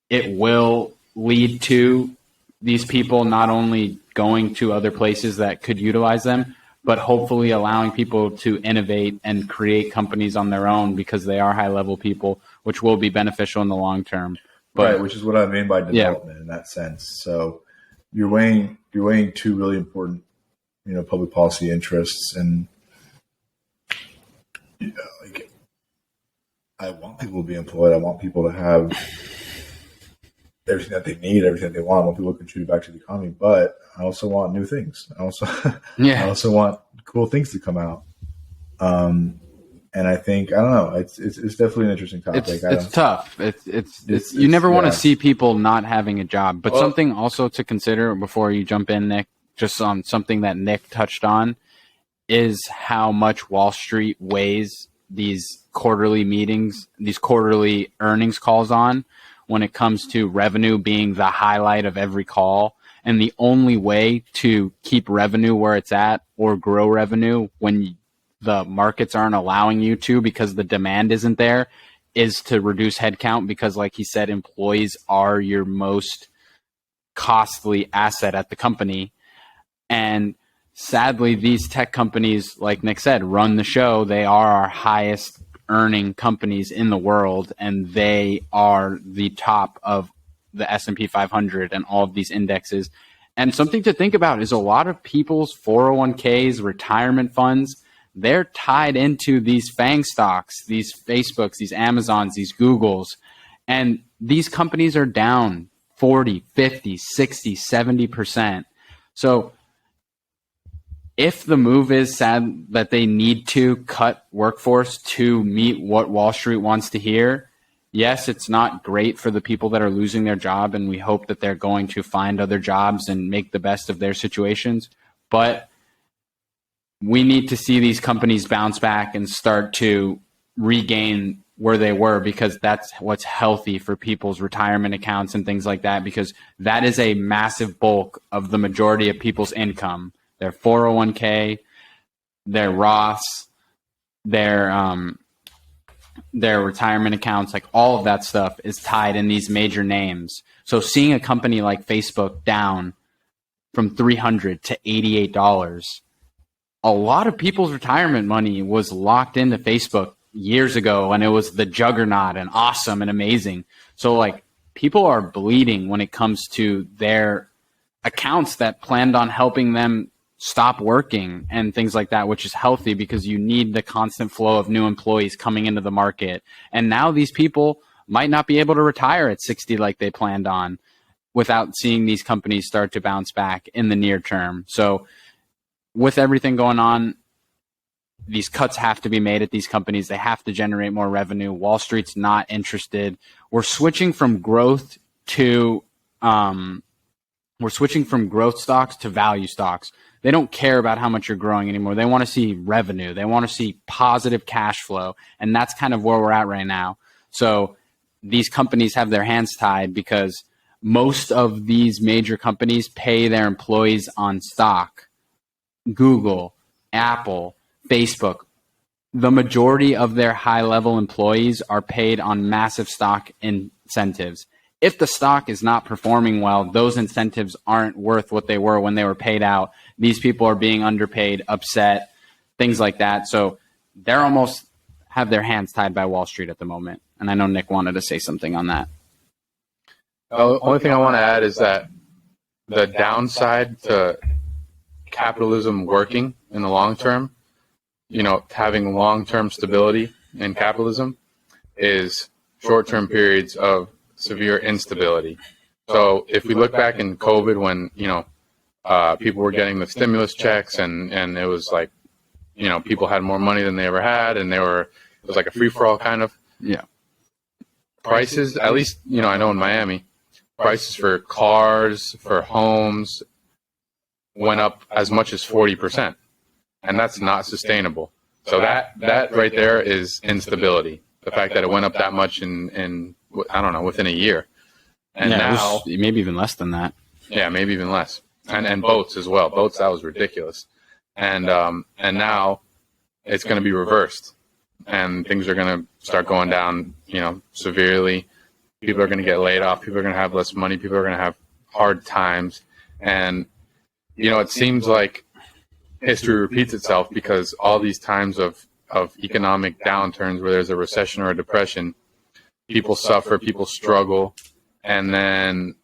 [SPEAKER 2] it will lead to these people not only going to other places that could utilize them, but hopefully allowing people to innovate and create companies on their own because they are high-level people, which will be beneficial in the long term.
[SPEAKER 1] But, right, which is what I mean by development in that sense. So you're weighing two really important, public policy interests, and like I want people to be employed. I want people to have everything that they need, everything that they want. I want people to contribute back to the economy, but I also want new things. I also want cool things to come out. And I think, I don't know, it's definitely an interesting topic.
[SPEAKER 2] It's tough. It's you never want to see people not having a job, but something also to consider before you jump in, Nick, just on something that Nick touched on, is how much Wall Street weighs these quarterly meetings, these quarterly earnings calls on, when it comes to revenue being the highlight of every call. And the only way to keep revenue where it's at or grow revenue when the markets aren't allowing you to because the demand isn't there is to reduce headcount because, like he said, employees are your most costly asset at the company. And sadly, these tech companies, like Nick said, run the show. They are our highest earning companies in the world, and they are the top of the S&P 500 and all of these indexes. And something to think about is a lot of people's 401ks, retirement funds, they're tied into these FANG stocks, these Facebooks, these Amazons, these Googles. And these companies are down 40, 50, 60, 70%. So if the move is sad that they need to cut workforce to meet what Wall Street wants to hear, yes, it's not great for the people that are losing their job, and we hope that they're going to find other jobs and make the best of their situations. But we need to see these companies bounce back and start to regain where they were, because that's what's healthy for people's retirement accounts and things like that, because that is a massive bulk of the majority of people's income. Their 401k, their Roths, their retirement accounts, like all of that stuff is tied in these major names. So seeing a company like Facebook down from $300 to $88, a lot of people's retirement money was locked into Facebook years ago, and it was the juggernaut and awesome and amazing. So like people are bleeding when it comes to their accounts that planned on helping them stop working and things like that, which is healthy because you need the constant flow of new employees coming into the market. And now these people might not be able to retire at 60 like they planned on without seeing these companies start to bounce back in the near term. So with everything going on, these cuts have to be made at these companies. They have to generate more revenue. Wall Street's not interested. We're switching from growth stocks to value stocks. They don't care about how much you're growing anymore. They want to see revenue. They want to see positive cash flow. And that's kind of where we're at right now. So these companies have their hands tied because most of these major companies pay their employees on stock. Google, Apple, Facebook, the majority of their high-level employees are paid on massive stock incentives. If the stock is not performing well, those incentives aren't worth what they were when they were paid out. These people are being underpaid, upset, things like that. So they're almost have their hands tied by Wall Street at the moment. And I know Nick wanted to say something on that.
[SPEAKER 3] The only thing I want to add is that the downside to capitalism working in the long term, having long-term stability in capitalism, is short-term periods of severe instability. So if we look back in COVID when, people were getting the stimulus checks and it was like, people had more money than they ever had, and it was like a free-for-all kind of.
[SPEAKER 2] Yeah.
[SPEAKER 3] Prices, at least, I know in Miami, prices for cars, for homes went up as much as 40%. And that's not sustainable. So that right there is instability. The fact that it went up that much in I don't know, within a year. And now
[SPEAKER 2] maybe even less than that.
[SPEAKER 3] Yeah, maybe even less. And boats as well. Boats, that was ridiculous. And now it's going to be reversed. And things are going to start going down, severely. People are going to get laid off. People are going to have less money. People are going to have hard times. And, it seems like history repeats itself because all these times of economic downturns where there's a recession or a depression, people suffer, people struggle. And then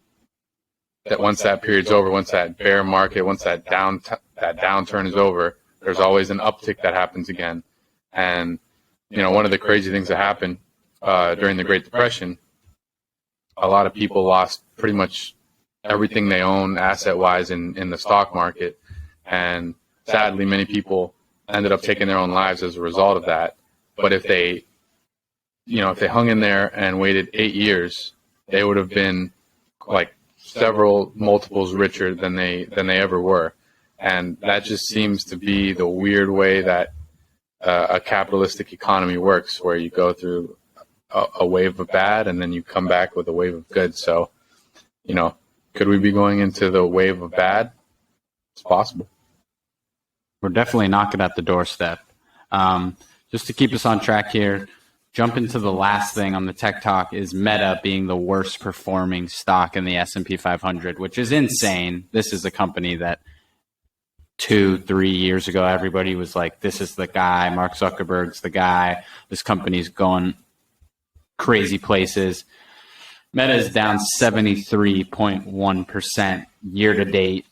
[SPEAKER 3] that once that period's over, once that bear market, once that downturn is over, there's always an uptick that happens again. And, one of the crazy things that happened during the Great Depression, a lot of people lost pretty much everything they own asset-wise in the stock market. And sadly, many people ended up taking their own lives as a result of that. But if they hung in there and waited 8 years, they would have been like several multiples richer than they ever were. And that just seems to be the weird way that a capitalistic economy works, where you go through a wave of bad and then you come back with a wave of good. So, could we be going into the wave of bad? It's possible.
[SPEAKER 2] We're definitely knocking at the doorstep. Just to keep us on track here, jump into the last thing on the Tech Talk is Meta being the worst performing stock in the S&P 500, which is insane. This is a company that 2-3 years ago, everybody was like, this is the guy, Mark Zuckerberg's the guy, this company's going crazy places. Meta is down 73.1% year to date,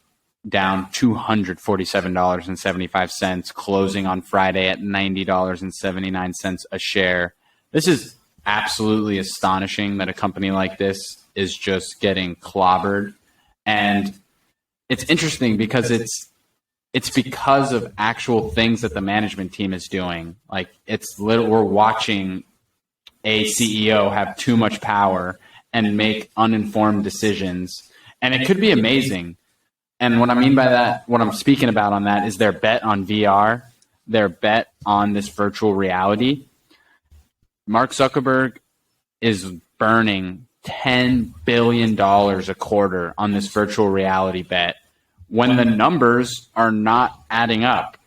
[SPEAKER 2] down $247.75, closing on Friday at $90.79 a share. This is absolutely astonishing that a company like this is just getting clobbered. And it's interesting because it's because of actual things that the management team is doing. Like we're watching a CEO have too much power and make uninformed decisions. And it could be amazing. And what I mean by that, what I'm speaking about on that is their bet on VR, their bet on this virtual reality. Mark Zuckerberg is burning $10 billion a quarter on this virtual reality bet when the numbers are not adding up.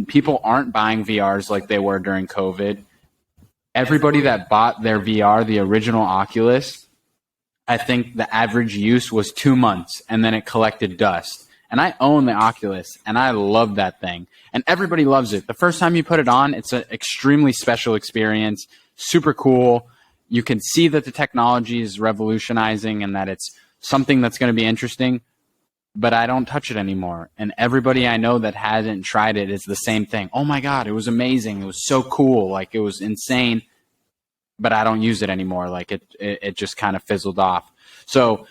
[SPEAKER 2] People aren't buying VRs like they were during COVID. Everybody that bought their VR, the original Oculus, I think the average use was 2 months, and then it collected dust. And I own the Oculus, and I love that thing. And everybody loves it. The first time you put it on, it's an extremely special experience, super cool. You can see that the technology is revolutionizing and that it's something that's going to be interesting, but I don't touch it anymore. And everybody I know that hasn't tried it is the same thing. Oh my God, it was amazing. It was so cool. Like, it was insane. But I don't use it anymore. Like it just kind of fizzled off. So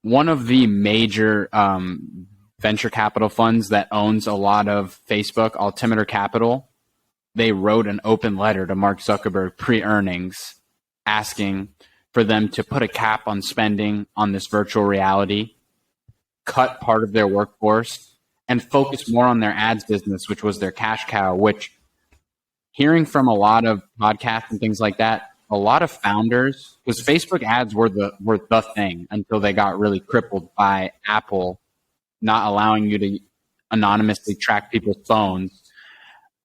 [SPEAKER 2] one of the major venture capital funds that owns a lot of Facebook, Altimeter Capital, they wrote an open letter to Mark Zuckerberg pre-earnings asking for them to put a cap on spending on this virtual reality, cut part of their workforce, and focus more on their ads business, which was their cash cow, which, hearing from a lot of podcasts and things like that, a lot of founders, because Facebook ads were the thing until they got really crippled by Apple not allowing you to anonymously track people's phones.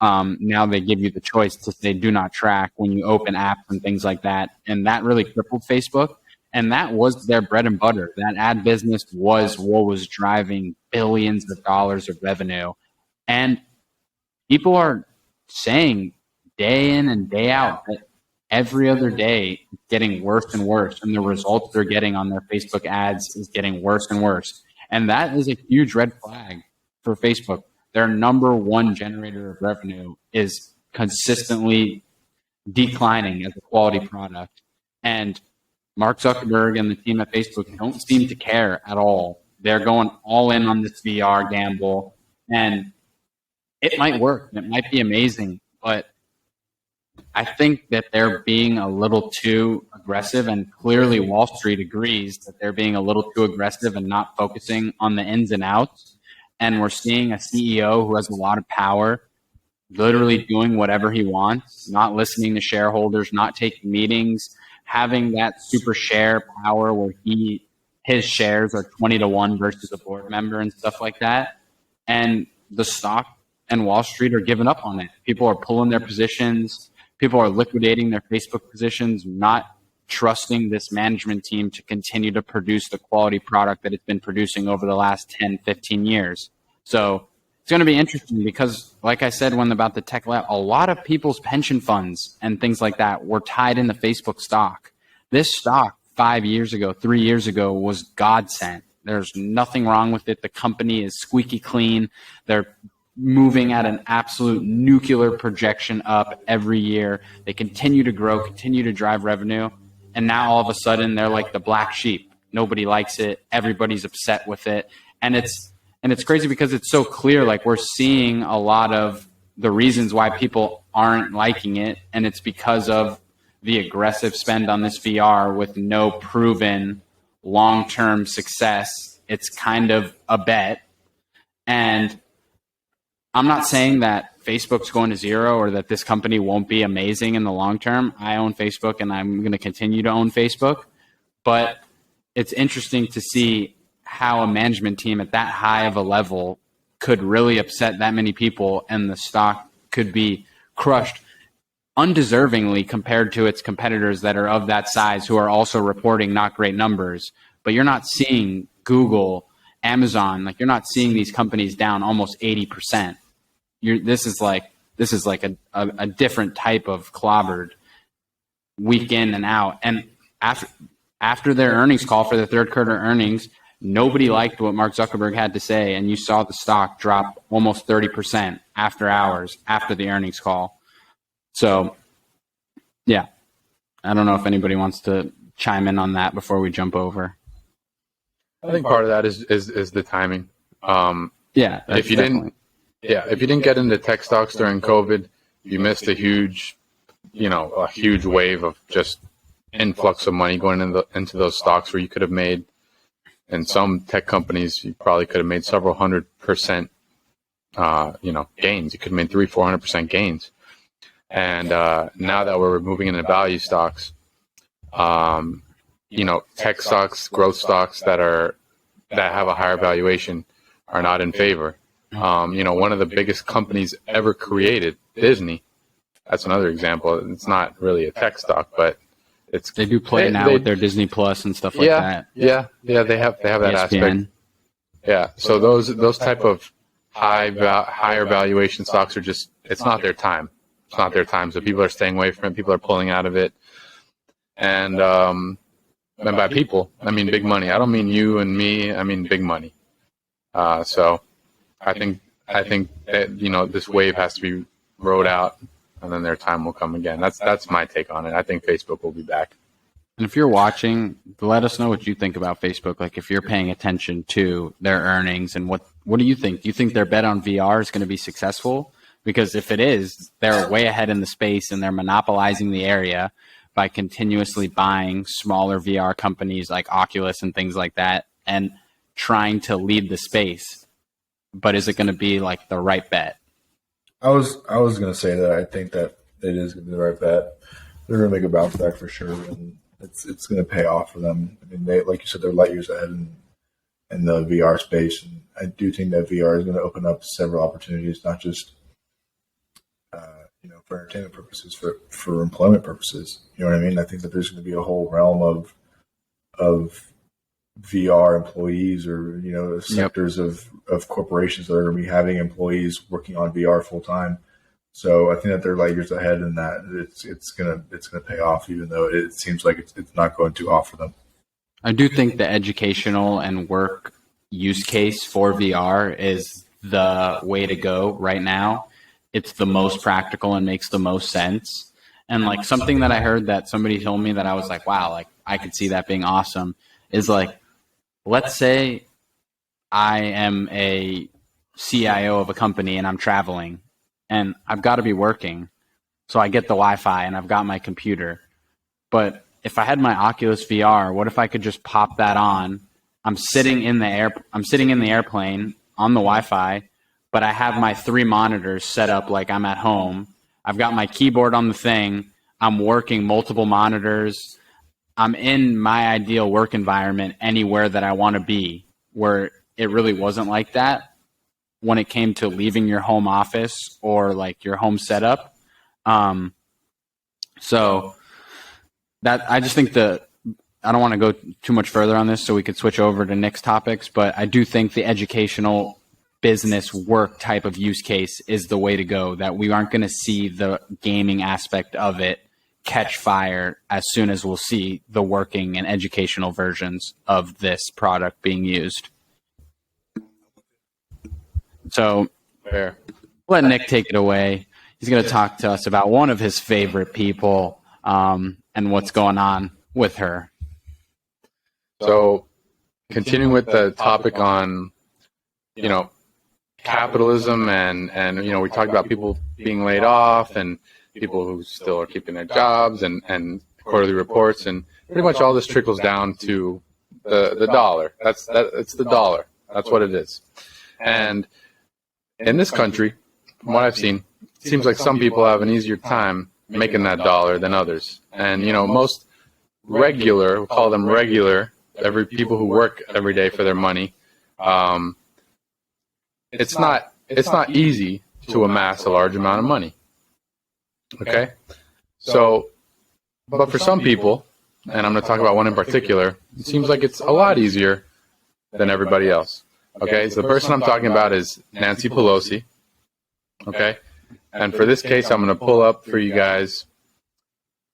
[SPEAKER 2] Now they give you the choice to say do not track when you open apps and things like that. And that really crippled Facebook. And that was their bread and butter. That ad business was what was driving billions of dollars of revenue. And people are saying day in and day out that every other day it's getting worse and worse, and the results they're getting on their Facebook ads is getting worse and worse. And that is a huge red flag for Facebook. Their number one generator of revenue is consistently declining as a quality product. And Mark Zuckerberg and the team at Facebook don't seem to care at all. They're going all in on this VR gamble, and it might work. It might be amazing, but I think that they're being a little too aggressive, and clearly Wall Street agrees that they're being a little too aggressive and not focusing on the ins and outs. And we're seeing a CEO who has a lot of power, literally doing whatever he wants, not listening to shareholders, not taking meetings, having that super share power where his shares are 20-1 versus a board member and stuff like that. And the stock and Wall Street are giving up on it. People are pulling their positions. People are liquidating their Facebook positions, not trusting this management team to continue to produce the quality product that it's been producing over the last 10, 15 years. So it's going to be interesting because, like I said when about the tech lab, a lot of people's pension funds and things like that were tied into Facebook stock. This stock 5 years ago, 3 years ago was godsend. There's nothing wrong with it. The company is squeaky clean. They're moving at an absolute nuclear projection up every year. They continue to grow, continue to drive revenue. And now all of a sudden they're like the black sheep. Nobody likes it. Everybody's upset with it. And it's crazy because it's so clear. Like, we're seeing a lot of the reasons why people aren't liking it. And it's because of the aggressive spend on this VR with no proven long-term success. It's kind of a bet. And I'm not saying that Facebook's going to zero or that this company won't be amazing in the long term. I own Facebook and I'm going to continue to own Facebook. But it's interesting to see how a management team at that high of a level could really upset that many people, and the stock could be crushed undeservingly compared to its competitors that are of that size who are also reporting not great numbers. But you're not seeing Google, Amazon, like, you're not seeing these companies down almost 80%. This is like a different type of clobbered week in and out. And after their earnings call for the third quarter earnings, nobody liked what Mark Zuckerberg had to say, and you saw the stock drop almost 30% after hours after the earnings call. So, yeah, I don't know if anybody wants to chime in on that before we jump over.
[SPEAKER 3] I think part of that is the timing.
[SPEAKER 2] If you
[SPEAKER 3] didn't get into tech stocks during COVID, you missed a huge wave of just influx of money going into those stocks where you could have made, in some tech companies, you probably could have made several 100% gains. You could have made 300-400% gains. And now that we're moving into value stocks, tech stocks, growth stocks that have a higher valuation are not in favor. One of the biggest companies ever created, Disney, that's another example. It's not really a tech stock, but they
[SPEAKER 2] do play now with their Disney Plus and stuff like that.
[SPEAKER 3] Yeah, they have that ESPN aspect. Yeah, so those type of higher valuation stocks are just, it's not their time. It's not their time. So people are staying away from it. People are pulling out of it. And by people, I mean big money. I don't mean you and me. I mean big money. So I think that, this wave has to be rode out, and then their time will come again. That's my take on it. I think Facebook will be back.
[SPEAKER 2] And if you're watching, let us know what you think about Facebook. Like, if you're paying attention to their earnings, and what do you think? Do you think their bet on VR is going to be successful? Because if it is, they're way ahead in the space, and they're monopolizing the area by continuously buying smaller VR companies like Oculus and things like that and trying to lead the space. But is it going to be like the right bet?
[SPEAKER 1] I was going to say that I think that it is going to be the right bet. They're going to make a bounce back for sure, and it's going to pay off for them. I mean, they, like you said, they're light years ahead in the VR space, and I do think that VR is going to open up several opportunities, not just for entertainment purposes, for employment purposes. You know what I mean? I think that there's going to be a whole realm of VR employees, or sectors of corporations that are going to be having employees working on VR full time. So I think that they're light years ahead in that. It's gonna pay off, even though it seems like it's not going to offer them.
[SPEAKER 2] I do think the educational and work use case for VR is the way to go right now. It's the most practical and makes the most sense. And like something that I heard that somebody told me that I was like, wow, like I could see that being awesome, is like, let's say I am a CIO of a company and I'm traveling and I've got to be working. So I get the Wi-Fi and I've got my computer. But if I had my Oculus VR, what if I could just pop that on? I'm sitting in the airplane on the Wi-Fi, but I have my 3 monitors set up like I'm at home. I've got my keyboard on the thing. I'm working multiple monitors. I'm in my ideal work environment anywhere that I want to be, where it really wasn't like that when it came to leaving your home office or like your home setup. So that I just think I don't want to go too much further on this so we could switch over to Nick's topics, but I do think the educational business work type of use case is the way to go, that we aren't going to see the gaming aspect of it catch fire as soon as we'll see the working and educational versions of this product being used. So let Nick take it away. He's going to talk to us about one of his favorite people and what's going on with her.
[SPEAKER 3] So continuing with the topic on, capitalism and we talked about people being laid off and people who still are keeping their jobs and quarterly reports, and pretty much all this trickles down to the dollar. It's the dollar. That's what it is. And in this country, from what I've seen, it seems like some people have an easier time making that dollar than others. And most regular, we'll call them regular, people who work every day for their money, it's not easy to amass a large amount of money. Okay? So, but for some people, and I'm going to talk about one in particular, it seems like it's a lot easier than everybody else. Okay? So the person I'm talking about is Nancy Pelosi. Okay? And for this case, I'm going to pull up for you guys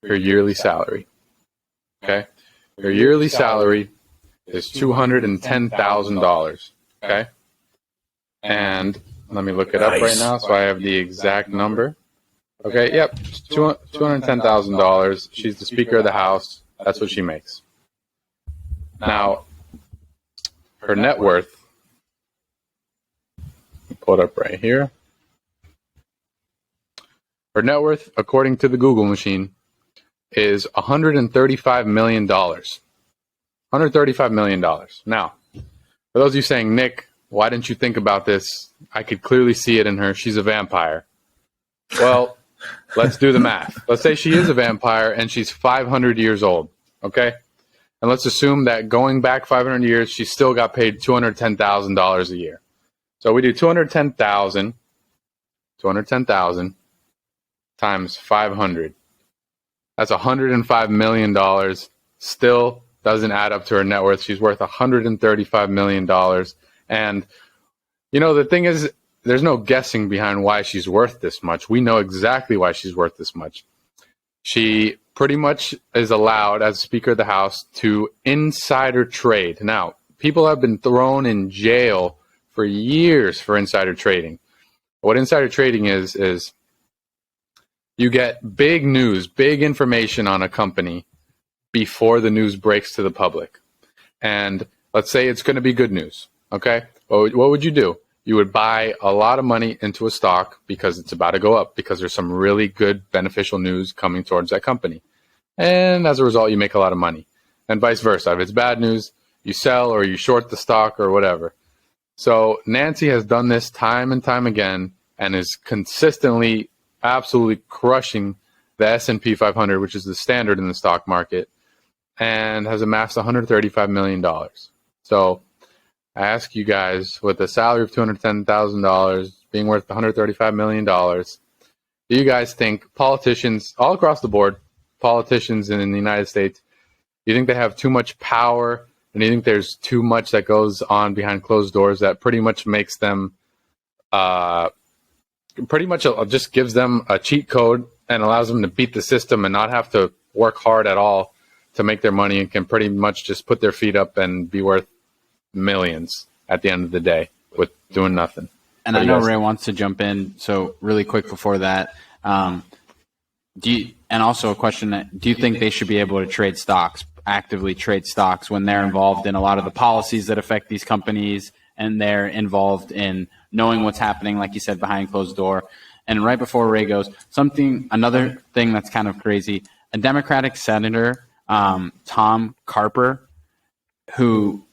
[SPEAKER 3] her yearly salary. Okay? Her yearly salary is $210,000. Okay? And let me look it up right now so I have the exact number. Okay, yep, $210,000. She's the Speaker of the House. That's what she makes. Now, her net worth, pull it up right here. Her net worth, according to the Google machine, is $135 million. $135 million. Now, for those of you saying, Nick, why didn't you think about this? I could clearly see it in her. She's a vampire. Well, let's do the math. Let's say she is a vampire and she's 500 years old, okay? And let's assume that going back 500 years, she still got paid $210,000 a year. So we do 210,000 times 500. That's $105 million. Still doesn't add up to her net worth. She's worth $135 million. And, the thing is, there's no guessing behind why she's worth this much. We know exactly why she's worth this much. She pretty much is allowed, as Speaker of the House, to insider trade. Now, people have been thrown in jail for years for insider trading. What insider trading is you get big news, big information on a company before the news breaks to the public. And let's say it's going to be good news, okay? What would you do? You would buy a lot of money into a stock because it's about to go up, because there's some really good beneficial news coming towards that company. And as a result, you make a lot of money. And vice versa. If it's bad news, you sell or you short the stock or whatever. So Nancy has done this time and time again and is consistently, absolutely crushing the S&P 500, which is the standard in the stock market, and has amassed $135 million. So I ask you guys, with a salary of $210,000, being worth $135 million, do you guys think politicians, all across the board, politicians in the United States, do you think they have too much power? And do you think there's too much that goes on behind closed doors that pretty much makes them, just gives them a cheat code and allows them to beat the system and not have to work hard at all to make their money, and can pretty much just put their feet up and be worth millions at the end of the day with doing nothing?
[SPEAKER 2] And I know Ray wants to jump in, so really quick before that, and also a question, do you think they should be able to trade stocks, actively trade stocks, when they're involved in a lot of the policies that affect these companies, and they're involved in knowing what's happening, like you said, behind closed door? And right before Ray goes, another thing that's kind of crazy, a Democratic senator, Tom Carper, who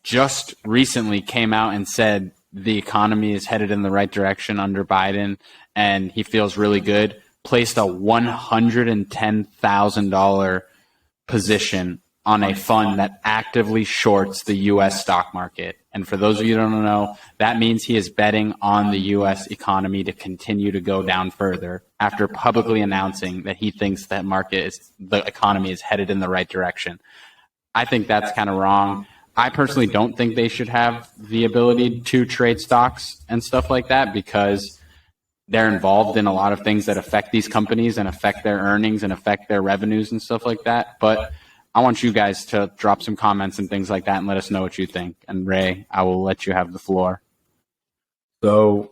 [SPEAKER 2] just recently came out and said the economy is headed in the right direction under Biden and he feels really good, placed a $110,000 position on a fund that actively shorts the U.S. stock market. And for those of you who don't know, that means he is betting on the U.S. economy to continue to go down further after publicly announcing that he thinks the economy is headed in the right direction. I think that's kind of wrong. I personally don't think they should have the ability to trade stocks and stuff like that because they're involved in a lot of things that affect these companies and affect their earnings and affect their revenues and stuff like that. But I want you guys to drop some comments and things like that and let us know what you think. And Ray, I will let you have the floor.
[SPEAKER 1] So,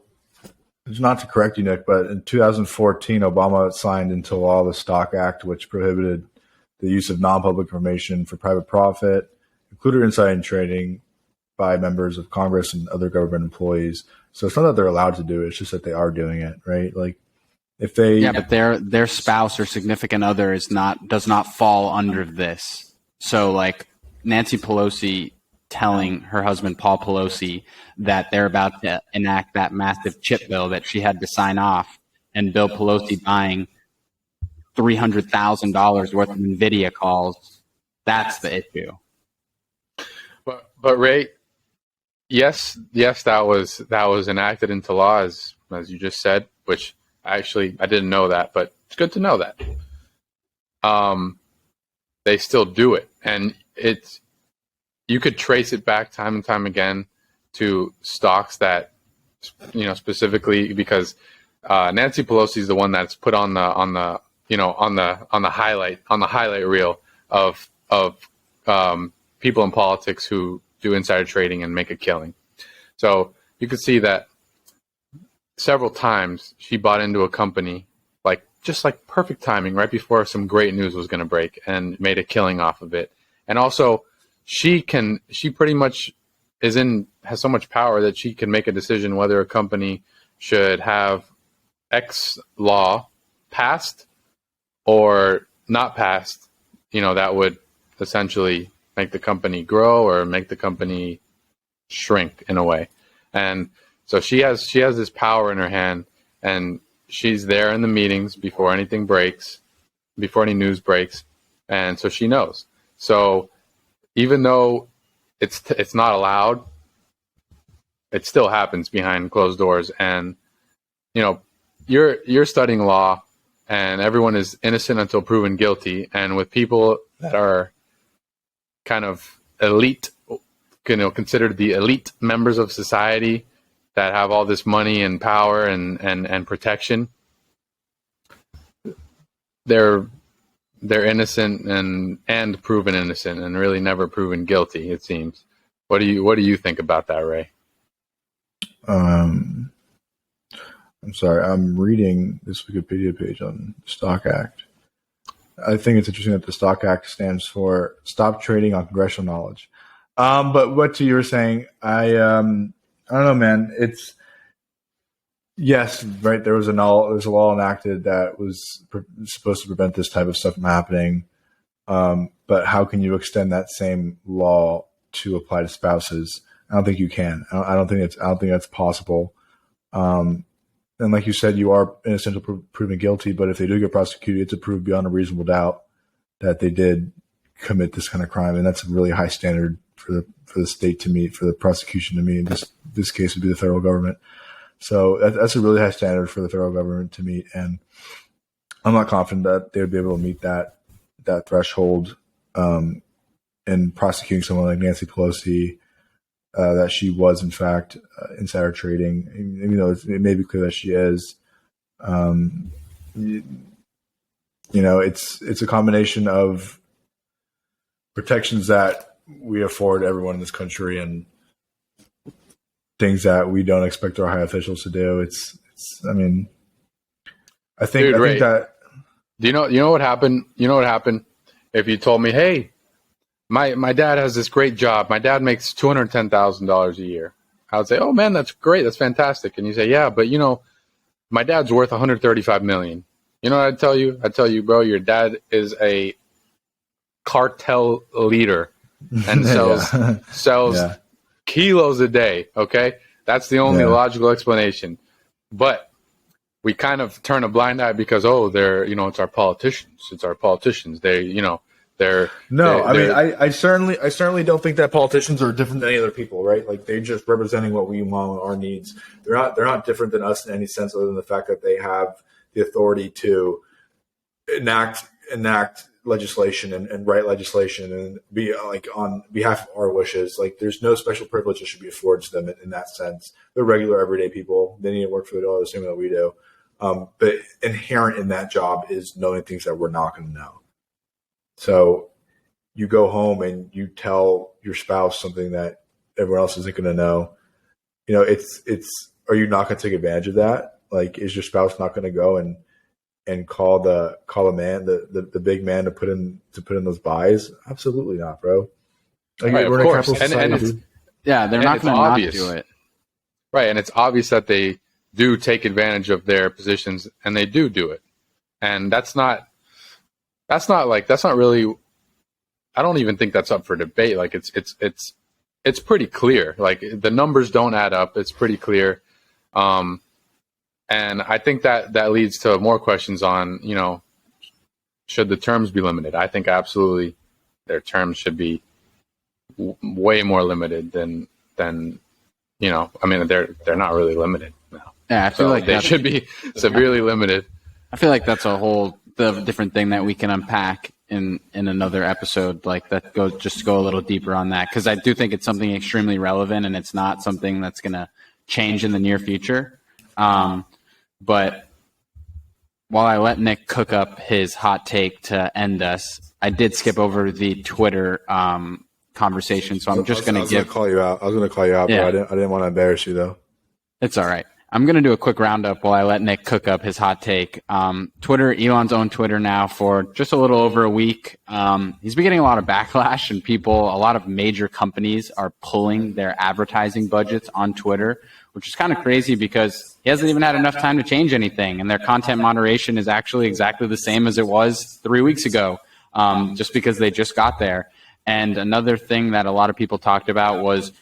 [SPEAKER 1] it's not to correct you, Nick, but in 2014, Obama signed into law the Stock Act, which prohibited the use of non-public information for private profit, including insider trading by members of Congress and other government employees. So it's not that they're allowed to do it; it's just that they are doing it, right? Like if they,
[SPEAKER 2] but their spouse or significant other does not fall under this. So like Nancy Pelosi telling her husband Paul Pelosi that they're about to enact that massive chip bill that she had to sign off, and Bill Pelosi buying $300,000 worth of NVIDIA calls. That's the issue.
[SPEAKER 3] But Ray, yes, that was enacted into law as you just said, which actually I didn't know that, but it's good to know that. They still do it, and you could trace it back time and time again to stocks that specifically because Nancy Pelosi is the one that's put on the highlight reel of people in politics who do insider trading and make a killing. So you could see that several times she bought into a company just perfect timing right before some great news was going to break and made a killing off of it. And also she pretty much has so much power that she can make a decision whether a company should have X law passed or not passed, that would essentially make the company grow or make the company shrink in a way. And so she has this power in her hand, and she's there in the meetings before anything breaks, before any news breaks, and so she knows. So even though it's not allowed, it still happens behind closed doors. And you're studying law, and everyone is innocent until proven guilty. And with people that are kind of elite, considered the elite members of society that have all this money and power and protection, they're innocent and proven innocent and really never proven guilty, it seems. What do you think about that, Ray?
[SPEAKER 1] I'm sorry, I'm reading this Wikipedia page on the Stock Act. I think it's interesting that the Stock Act stands for Stop Trading on Congressional Knowledge. But what you were saying, I don't know, man. It's yes, right. There's a law enacted that was supposed to prevent this type of stuff from happening. But how can you extend that same law to apply to spouses? I don't think you can. I don't think that's possible. And like you said, you are innocent until proven guilty. But if they do get prosecuted, it's approved beyond a reasonable doubt that they did commit this kind of crime, and that's a really high standard for the state to meet, for the prosecution to meet. In this case would be the federal government. So that's a really high standard for the federal government to meet, and I'm not confident that they would be able to meet that threshold in prosecuting someone like Nancy Pelosi. That she was in fact insider trading, it may be clear that she is. It's a combination of protections that we afford everyone in this country and things that we don't expect our high officials to do. I think that.
[SPEAKER 3] Do you know what happened? You know what happened if you told me, hey, My dad has this great job. My dad makes $210,000 a year. I would say, oh man, that's great. That's fantastic. And you say, yeah, but my dad's worth 135 million. You know what I'd tell you? I'd tell you, bro, your dad is a cartel leader and sells kilos a day. Okay, that's the only logical explanation. But we kind of turn a blind eye because they're it's our politicians. It's our politicians. They're
[SPEAKER 1] I certainly don't think that politicians are different than any other people, right? Like they're just representing what we want, our needs. They're not different than us in any sense, other than the fact that they have the authority to enact legislation and write legislation and be like on behalf of our wishes. Like there's no special privilege that should be afforded to them in that sense. They're regular everyday people. They need to work for the dollar the same way that we do. But inherent in that job is knowing things that we're not going to know. So you go home and you tell your spouse something that everyone else isn't going to know. It's are you not going to take advantage of that? Like, is your spouse not going to go and call the man, the big man to put in those buys? Absolutely not, bro. Like,
[SPEAKER 3] right,
[SPEAKER 1] we're
[SPEAKER 3] of course.
[SPEAKER 1] Society,
[SPEAKER 2] they're not going to not do it.
[SPEAKER 3] Right, and it's obvious that they do take advantage of their positions, and they do it. And that's not really. I don't even think that's up for debate. Like it's pretty clear. Like the numbers don't add up. It's pretty clear. And I think that leads to more questions on, should the terms be limited? I think absolutely their terms should be way more limited than I mean, they're not really limited now.
[SPEAKER 2] Yeah, I feel like
[SPEAKER 3] they should be severely limited.
[SPEAKER 2] I feel like that's the different thing that we can unpack in another episode, like that. Go a little deeper on that, because I do think it's something extremely relevant, and it's not something that's going to change in the near future. But while I let Nick cook up his hot take to end us, I did skip over the Twitter conversation, so I'm just going to
[SPEAKER 1] call you out. I was going to call you out, but I didn't want to embarrass you, though.
[SPEAKER 2] It's all right. I'm going to do a quick roundup while I let Nick cook up his hot take. Twitter, Elon's own Twitter now for just a little over a week. He's been getting a lot of backlash, and a lot of major companies are pulling their advertising budgets on Twitter, which is kind of crazy because he hasn't even had enough time to change anything, and their content moderation is actually exactly the same as it was 3 weeks ago, just because they just got there. And another thing that a lot of people talked about was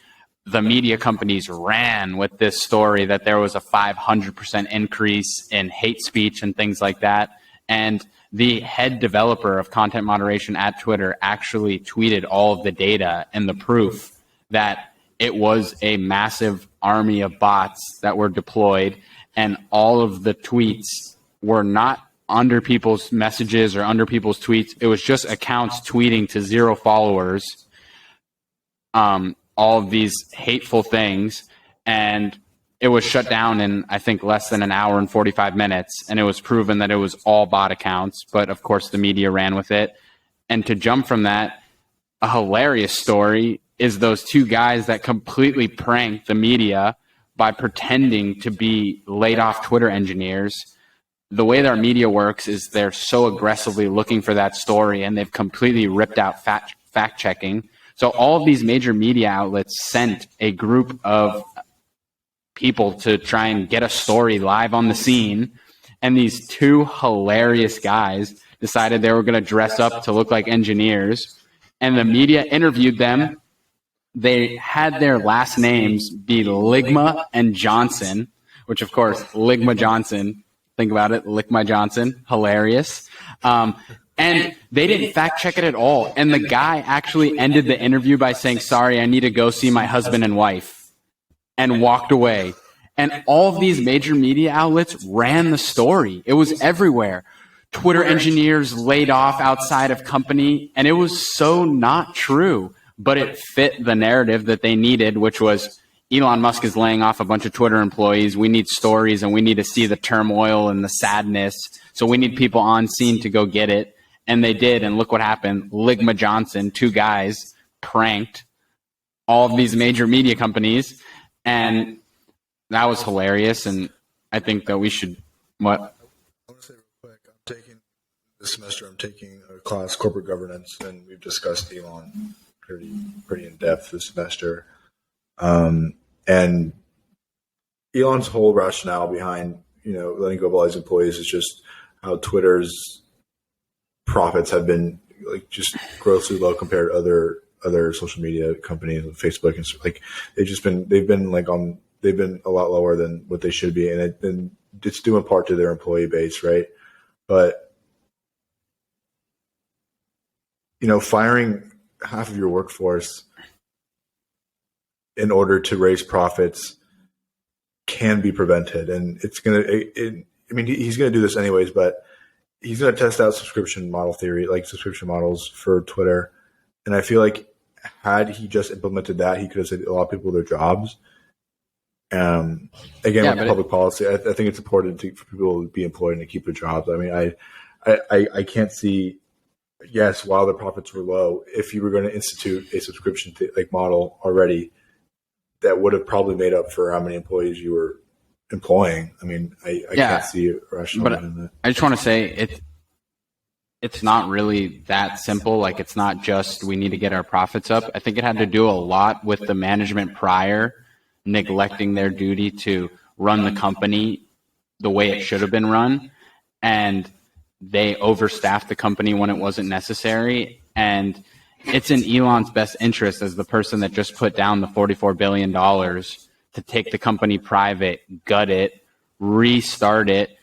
[SPEAKER 2] the media companies ran with this story that there was a 500% increase in hate speech and things like that. And the head developer of content moderation at Twitter actually tweeted all of the data and the proof that it was a massive army of bots that were deployed, and all of the tweets were not under people's messages or under people's tweets. It was just accounts tweeting to 0 followers all of these hateful things, and it was shut down in, I think, less than an hour and 45 minutes, and it was proven that it was all bot accounts, but of course the media ran with it. And to jump from that, a hilarious story is those 2 guys that completely pranked the media by pretending to be laid off Twitter engineers. The way their media works is they're so aggressively looking for that story, and they've completely ripped out fact checking. So all of these major media outlets sent a group of people to try and get a story live on the scene. And these 2 hilarious guys decided they were going to dress up to look like engineers. And the media interviewed them. They had their last names be Ligma and Johnson, which, of course, Ligma Johnson. Think about it. Ligma Johnson. Hilarious. And they didn't fact check it at all. And the guy actually ended the interview by saying, "Sorry, I need to go see my husband and wife," and walked away. And all of these major media outlets ran the story. It was everywhere. Twitter engineers laid off outside of company. And it was so not true, but it fit the narrative that they needed, which was Elon Musk is laying off a bunch of Twitter employees. We need stories, and we need to see the turmoil and the sadness. So we need people on scene to go get it. And they did, and look what happened. Ligma Johnson, 2 guys, pranked all of these major media companies, and that was hilarious. And I think that we should what?
[SPEAKER 1] I want to say real quick, this semester I'm taking a class, corporate governance, and we've discussed Elon pretty in depth this semester. And Elon's whole rationale behind letting go of all these employees is just how Twitter's profits have been like just grossly low compared to other social media companies, like Facebook, and like they've been a lot lower than what they should be, and it's due in part to their employee base, right? But firing half of your workforce in order to raise profits can be prevented, and he's going to do this anyways, but he's going to test out subscription models for Twitter. And I feel like had he just implemented that, he could have saved a lot of people their jobs. With public policy, I think it's important for people to be employed and to keep their jobs. I mean, I can't see, yes, while the profits were low, if you were going to institute a subscription model already, that would have probably made up for how many employees you were employing. I mean, I can't see it rational in that.
[SPEAKER 2] I just want to say it's not really that simple. Like, it's not just we need to get our profits up. I think it had to do a lot with the management prior neglecting their duty to run the company the way it should have been run, and they overstaffed the company when it wasn't necessary. And it's in Elon's best interest, as the person that just put down the $44 billion to take the company private, gut it, restart it,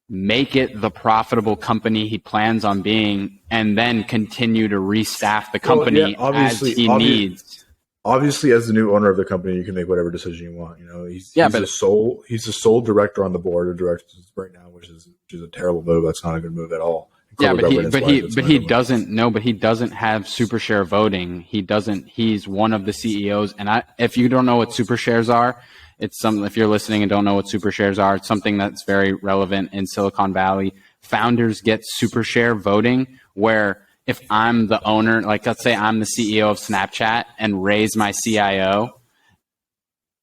[SPEAKER 2] make it the profitable company he plans on being, and then continue to restaff the company as he needs.
[SPEAKER 1] Obviously, as the new owner of the company, you can make whatever decision you want. He's the sole director on the board of directors right now, which is a terrible move. That's not a good move at all.
[SPEAKER 2] Yeah, but he doesn't have super share voting. He's one of the CEOs. And if you don't know what super shares are, if you're listening and don't know what super shares are, it's something that's very relevant in Silicon Valley. Founders get super share voting, where if I'm the owner, like let's say I'm the CEO of Snapchat and Ray's my CIO,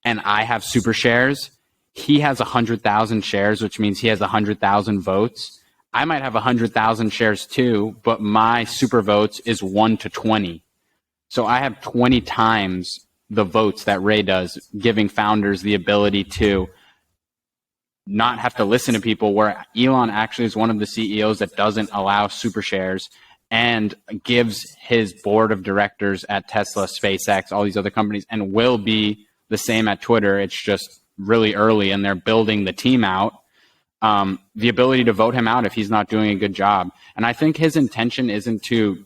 [SPEAKER 2] and I have super shares, he has 100,000 shares, which means he has 100,000 votes. I might have 100,000 shares too, but my super votes is 1 to 20. So I have 20 times the votes that Ray does, giving founders the ability to not have to listen to people, where Elon actually is one of the CEOs that doesn't allow super shares and gives his board of directors at Tesla, SpaceX, all these other companies, and will be the same at Twitter. It's just really early and they're building the team out. The ability to vote him out if he's not doing a good job. And I think his intention isn't to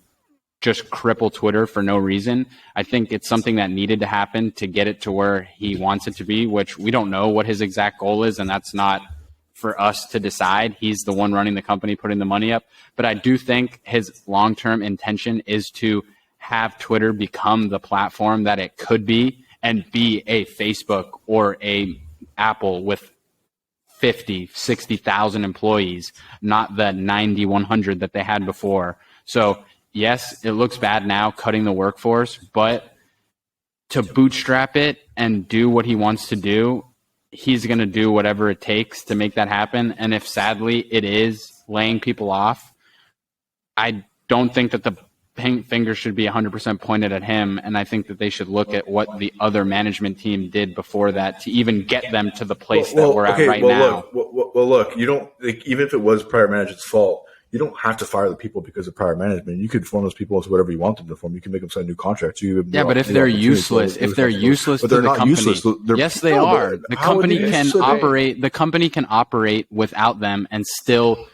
[SPEAKER 2] just cripple Twitter for no reason. I think it's something that needed to happen to get it to where he wants it to be, which we don't know what his exact goal is, and that's not for us to decide. He's the one running the company, putting the money up. But I do think his long-term intention is to have Twitter become the platform that it could be and be a Facebook or a Apple with 50, 60,000 employees, not the 90, 100 that they had before. So yes, it looks bad now cutting the workforce, but to bootstrap it and do what he wants to do, he's going to do whatever it takes to make that happen. And if sadly it is laying people off, I don't think that the finger should be 100% pointed at him. And I think that they should look at what the other management team did before that to even get them to the place that we're at right now.
[SPEAKER 1] Look, you don't, even if it was prior management's fault, you don't have to fire the people because of prior management. You could form those people into whatever you want them to form. You can make them sign new contracts.
[SPEAKER 2] But if they're useless, to the company, yes, they are. The company can operate. The company can operate without them and still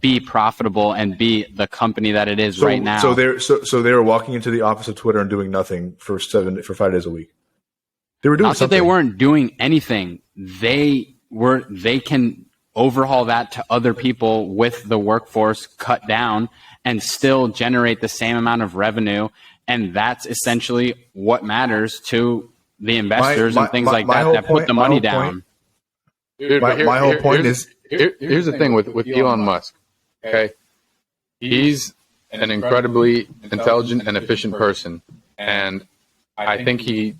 [SPEAKER 2] be profitable and be the company that it is right now.
[SPEAKER 1] So they're walking into the office of Twitter and doing nothing for 5 days a week. They were doing something.
[SPEAKER 2] Not that they weren't doing anything. They can overhaul that to other people with the workforce cut down and still generate the same amount of revenue. And that's essentially what matters to the investors and things like that put the money down.
[SPEAKER 3] My whole point is, here's the thing with Elon Musk. Okay. He's an incredibly intelligent and efficient person. And I think he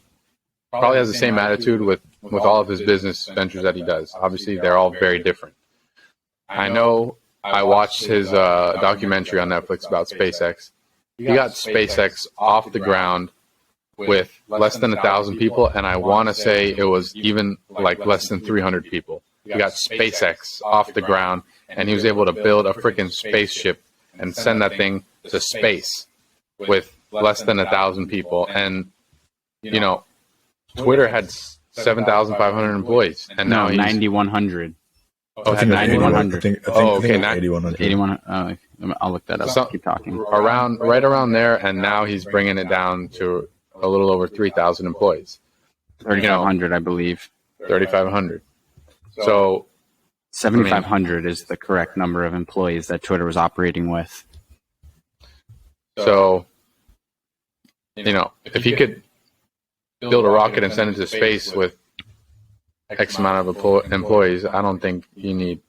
[SPEAKER 3] probably has the same attitude with all of his business ventures that he does. Obviously, they're all very different. I know I watched his documentary on Netflix about SpaceX. He got SpaceX off the ground with less than 1,000 people, and I want to say it was even like less than 300 people. we got SpaceX off the ground, and he was able to build a freaking spaceship and send that thing to space with less than 1,000 people. And, you know, Twitter had 7,500 employees, and now he's
[SPEAKER 2] 9,100.
[SPEAKER 3] Oh,
[SPEAKER 1] I think
[SPEAKER 2] 9,100.
[SPEAKER 1] I think 8,100.
[SPEAKER 2] 8,100. I'll look that up. Keep talking.
[SPEAKER 3] Right around there, and now he's bringing it down to a little over 3,000 employees.
[SPEAKER 2] 3,500, I believe.
[SPEAKER 3] 3,500. So
[SPEAKER 2] 7,500 is the correct number of employees that Twitter was operating with.
[SPEAKER 3] So, you know, if he could build a rocket and send it to space with X amount of employees, I don't think you need,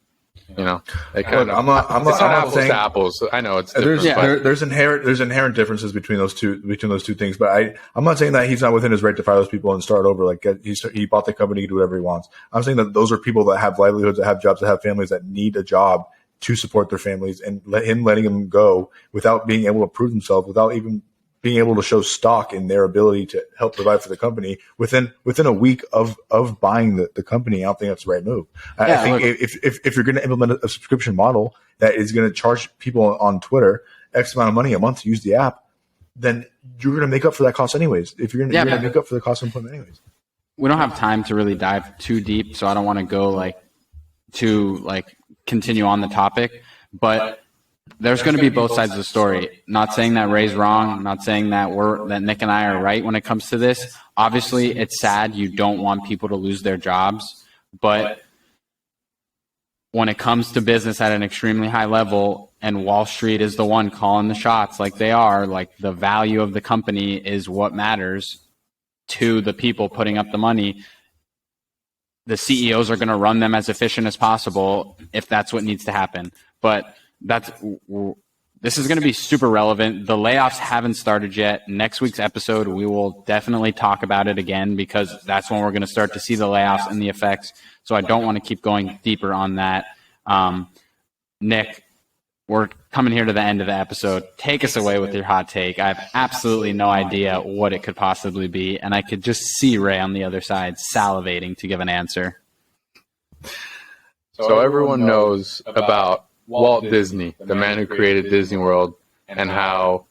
[SPEAKER 3] you know,
[SPEAKER 1] I'm not
[SPEAKER 3] apples
[SPEAKER 1] saying
[SPEAKER 3] to apples. I know it's different,
[SPEAKER 1] there's inherent differences between those two things, but I'm not saying that he's not within his right to fire those people and start over. Like he bought the company, he can do whatever he wants. I'm saying that those are people that have livelihoods, that have jobs, that have families, that need a job to support their families, and letting them go without being able to prove themselves, without even being able to show stock in their ability to help provide for the company within a week of buying the company. I don't think that's the right move. I think if you're going to implement a subscription model that is going to charge people on Twitter X amount of money a month to use the app, then you're going to make up for that cost anyways. If you're going to make up for the cost of employment anyways.
[SPEAKER 2] We don't have time to really dive too deep, so I don't want to go continue on the topic, but there's going to be both sides of the story. Not saying that Ray's wrong. Not saying that Nick and I are right when it comes to this. Obviously, it's sad. You don't want people to lose their jobs. But when it comes to business at an extremely high level, and Wall Street is the one calling the shots like they are, like the value of the company is what matters to the people putting up the money. The CEOs are going to run them as efficient as possible if that's what needs to happen. But this is going to be super relevant. The layoffs haven't started yet. Next week's episode, we will definitely talk about it again, because that's when we're going to start to see the layoffs and the effects. So I don't want to keep going deeper on that. Nick, we're coming here to the end of the episode. Take us away with your hot take. I have absolutely no idea what it could possibly be, and I could just see Ray on the other side salivating to give an answer.
[SPEAKER 3] So everyone knows about Walt Disney, the man who created Disney World, and how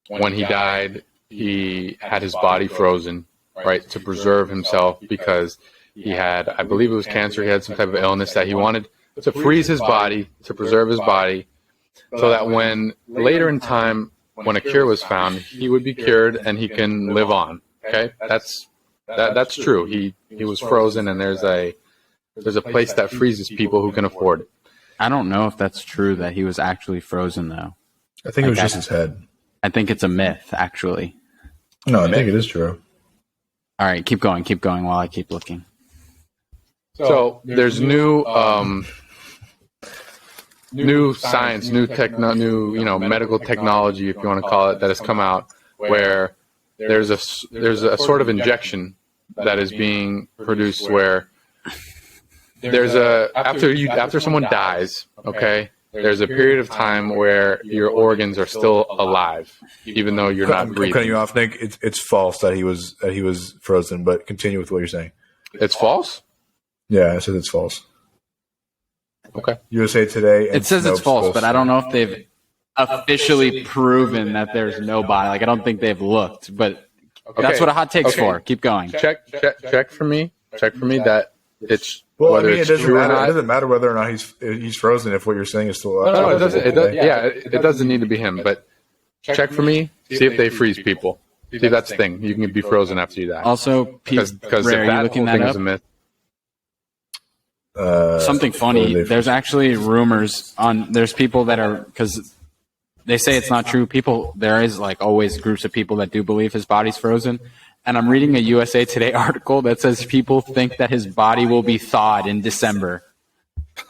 [SPEAKER 3] when he died, he had his body frozen, right, to preserve himself, because he had, I believe it was cancer, he had some type of illness that he wanted to freeze his body, to preserve his body, so that when later in time, when a cure was found, he would be cured and he can live on. Okay, that's true. He was frozen, and there's a place that freezes people who can afford it.
[SPEAKER 2] I don't know if that's true that he was actually frozen, though.
[SPEAKER 1] I think it was just his head.
[SPEAKER 2] I think it's a myth, actually.
[SPEAKER 1] No, I think it is true.
[SPEAKER 2] All right, keep going while I keep looking.
[SPEAKER 3] So there's new science, new medical technology, if you want to call it, that has come out, where there's a sort of injection that is being produced where there's after someone dies, okay, there's a period of time where your organs are still alive, even though you're not breathing.
[SPEAKER 1] I'm cutting you off, Nick. It's false that he was frozen, but continue with what you're saying.
[SPEAKER 3] It's false?
[SPEAKER 1] Yeah, I said it's false.
[SPEAKER 3] Okay.
[SPEAKER 1] USA Today.
[SPEAKER 2] It says it's false, but I don't know if they've officially proven that there's no body. Like, I don't think they've looked, but that's what a hot take's for. Keep going.
[SPEAKER 3] Check for me. Check for me that it's.
[SPEAKER 1] Well, I mean, it doesn't matter whether or not he's frozen if what you're saying is still.
[SPEAKER 3] No, it doesn't. It doesn't need to be him, but check for me. See if they freeze people. See, that's the thing. You can be frozen after you die.
[SPEAKER 2] Also, because Ray, are you looking that up?
[SPEAKER 3] Is a myth.
[SPEAKER 2] Something funny. There's actually rumors there's people that are, because they say it's not true. There is like always groups of people that do believe his body's frozen. And I'm reading a USA Today article that says people think that his body will be thawed in December.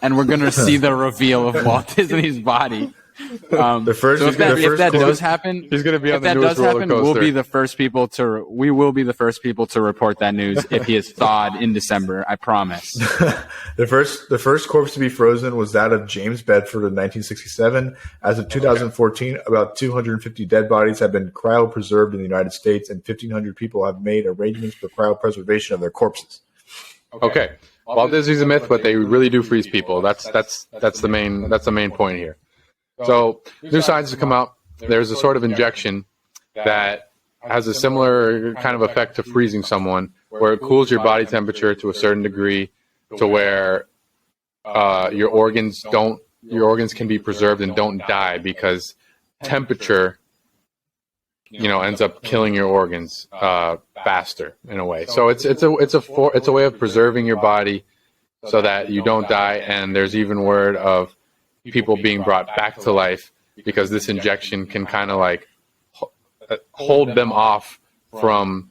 [SPEAKER 2] And we're going to see the reveal of Walt Disney's body. If that does happen,
[SPEAKER 3] he's going to be on the newest roller coaster.
[SPEAKER 2] We will be the first people to report that news if he is thawed in December. I promise.
[SPEAKER 1] The first corpse to be frozen was that of James Bedford in 1967. As of 2014, about 250 dead bodies have been cryopreserved in the United States, and 1,500 people have made arrangements for cryopreservation of their corpses.
[SPEAKER 3] Okay. Walt Disney's a myth, but they really do freeze people. That's the main point here. So new science has come out. There's a sort of injection that has a similar kind of effect to freezing someone, where it cools your body temperature to a certain degree, to where your organs can be preserved and don't die, because temperature, ends up killing your organs faster in a way. So it's a way of preserving your body so that you don't die. And there's even word of people being brought back to life because this injection can kind of like hold them off from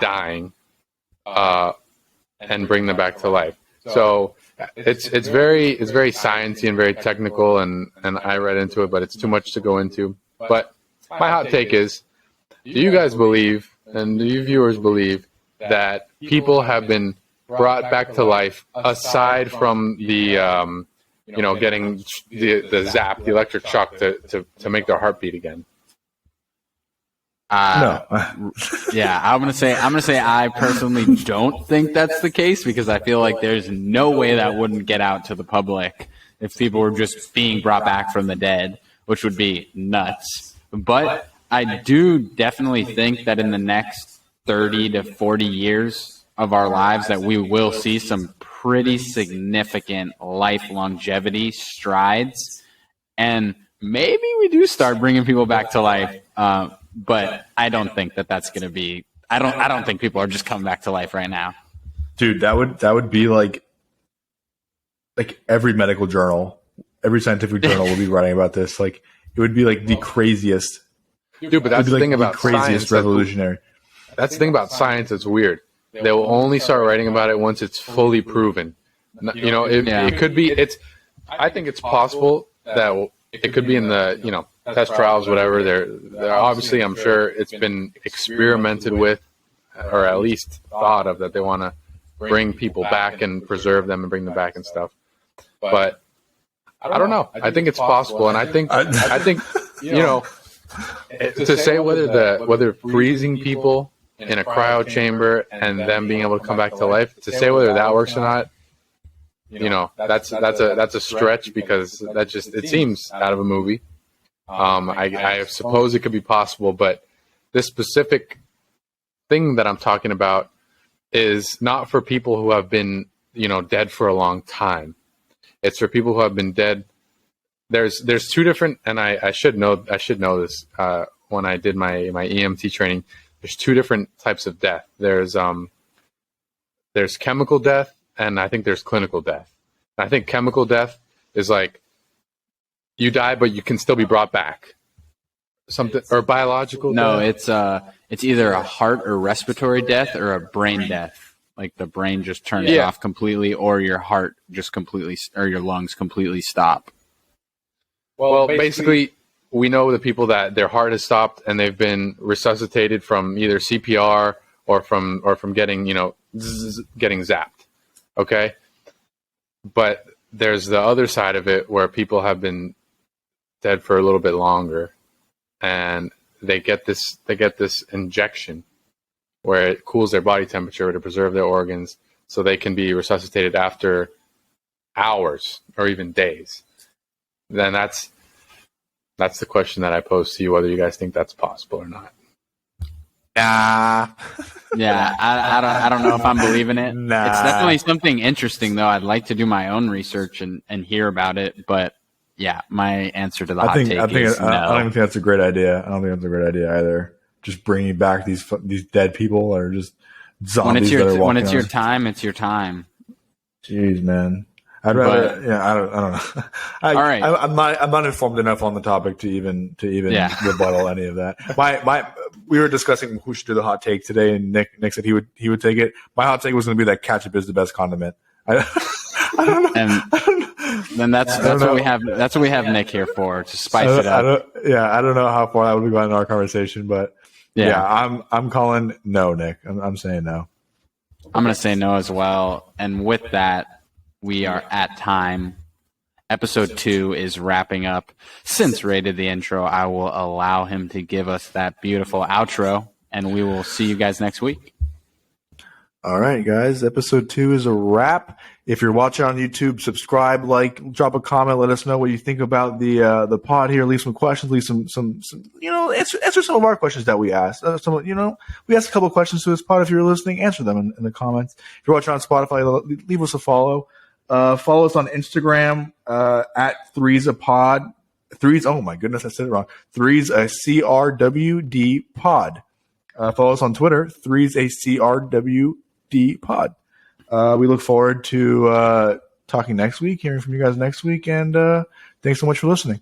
[SPEAKER 3] dying and bring them back to life. So it's very sciencey and very technical, and I read into it, but it's too much to go into. But my hot take is, do you guys believe, and do you viewers believe, that people have been brought back to life aside from the getting the zap, the electric shock to make their heart beat again?
[SPEAKER 1] No.
[SPEAKER 2] Yeah, I'm gonna say I personally don't think that's the case, because I feel like there's no way that wouldn't get out to the public if people were just being brought back from the dead, which would be nuts. But I do definitely think that in the next 30 to 40 years of our lives that we will see some pretty significant life longevity strides, and maybe we do start bringing people back to life. But I don't think that that's going to be. I don't think people are just coming back to life right now.
[SPEAKER 1] Dude, that would be like every medical journal, every scientific journal will be writing about this. Like, it would be like the craziest.
[SPEAKER 3] Dude, but that's the thing about
[SPEAKER 1] craziest
[SPEAKER 3] science,
[SPEAKER 1] revolutionary.
[SPEAKER 3] That's the thing about science that's weird. They will only start writing about it once it's fully proven. It could be. I think it's possible that it could be in the test trials, whatever. They're obviously, I'm sure it's been experimented with, or at least thought of, that they want to bring people back and preserve them and bring them back and stuff. But I don't know. I think it's possible, and I think to say whether freezing people in a cryo chamber and them being able to come back to life, to say whether that works or not, that's a stretch, because it seems out of a movie. I suppose it could be possible, but this specific thing that I'm talking about is not for people who have been, dead for a long time. It's for people who have been dead. There's two different, and I should know this when I did my EMT training. There's two different types of death. There's chemical death, and I think there's clinical death. And I think chemical death is like, you die, but you can still be brought back. Something, or biological death?
[SPEAKER 2] No, it's either a heart or respiratory death or a brain death. Like the brain just turns off completely, or your heart just completely, or your lungs completely stop.
[SPEAKER 3] Well, basically, we know the people that their heart has stopped and they've been resuscitated from either CPR or from getting getting zapped. Okay, but there's the other side of it where people have been dead for a little bit longer, and they get this injection where it cools their body temperature to preserve their organs, so they can be resuscitated after hours or even days. Then that's the question that I pose to you, whether you guys think that's possible or not.
[SPEAKER 1] Nah.
[SPEAKER 2] Yeah, I don't know if I'm believing it.
[SPEAKER 1] Nah.
[SPEAKER 2] It's definitely something interesting, though. I'd like to do my own research and hear about it. But yeah, my answer to the hot take is no.
[SPEAKER 1] I don't even think that's a great idea. I don't think that's a great idea either. Just bringing back these dead people, or just zombies
[SPEAKER 2] when it's your time, it's your time.
[SPEAKER 1] Jeez, man. I'd rather. I don't know.
[SPEAKER 2] All right.
[SPEAKER 1] I'm not informed enough on the topic to even rebuttal any of that. We were discussing who should do the hot take today, and Nick said he would take it. My hot take was going to be that ketchup is the best condiment. I don't know.
[SPEAKER 2] And then that's what we have. That's what we have Nick here for, to spice it up.
[SPEAKER 1] I don't know how far that would go in our conversation, but I'm calling no, Nick. I'm saying no.
[SPEAKER 2] I'm going to say no as well. And with that, we are at time. Episode 2 is wrapping up. Since Ray did the intro, I will allow him to give us that beautiful outro, and we will see you guys next week.
[SPEAKER 1] All right, guys. Episode 2 is a wrap. If you're watching on YouTube, subscribe, like, drop a comment. Let us know what you think about the pod here. Leave some questions. Leave some answer some of our questions that we asked. We asked a couple of questions to this pod. If you're listening, answer them in the comments. If you're watching on Spotify, leave us a follow. Follow us on Instagram at Threes a Pod. Threes. Oh my goodness, I said it wrong. Threes a CRWD Pod. Follow us on Twitter. Threes a CRWD Pod. We look forward to talking next week, hearing from you guys next week, and thanks so much for listening.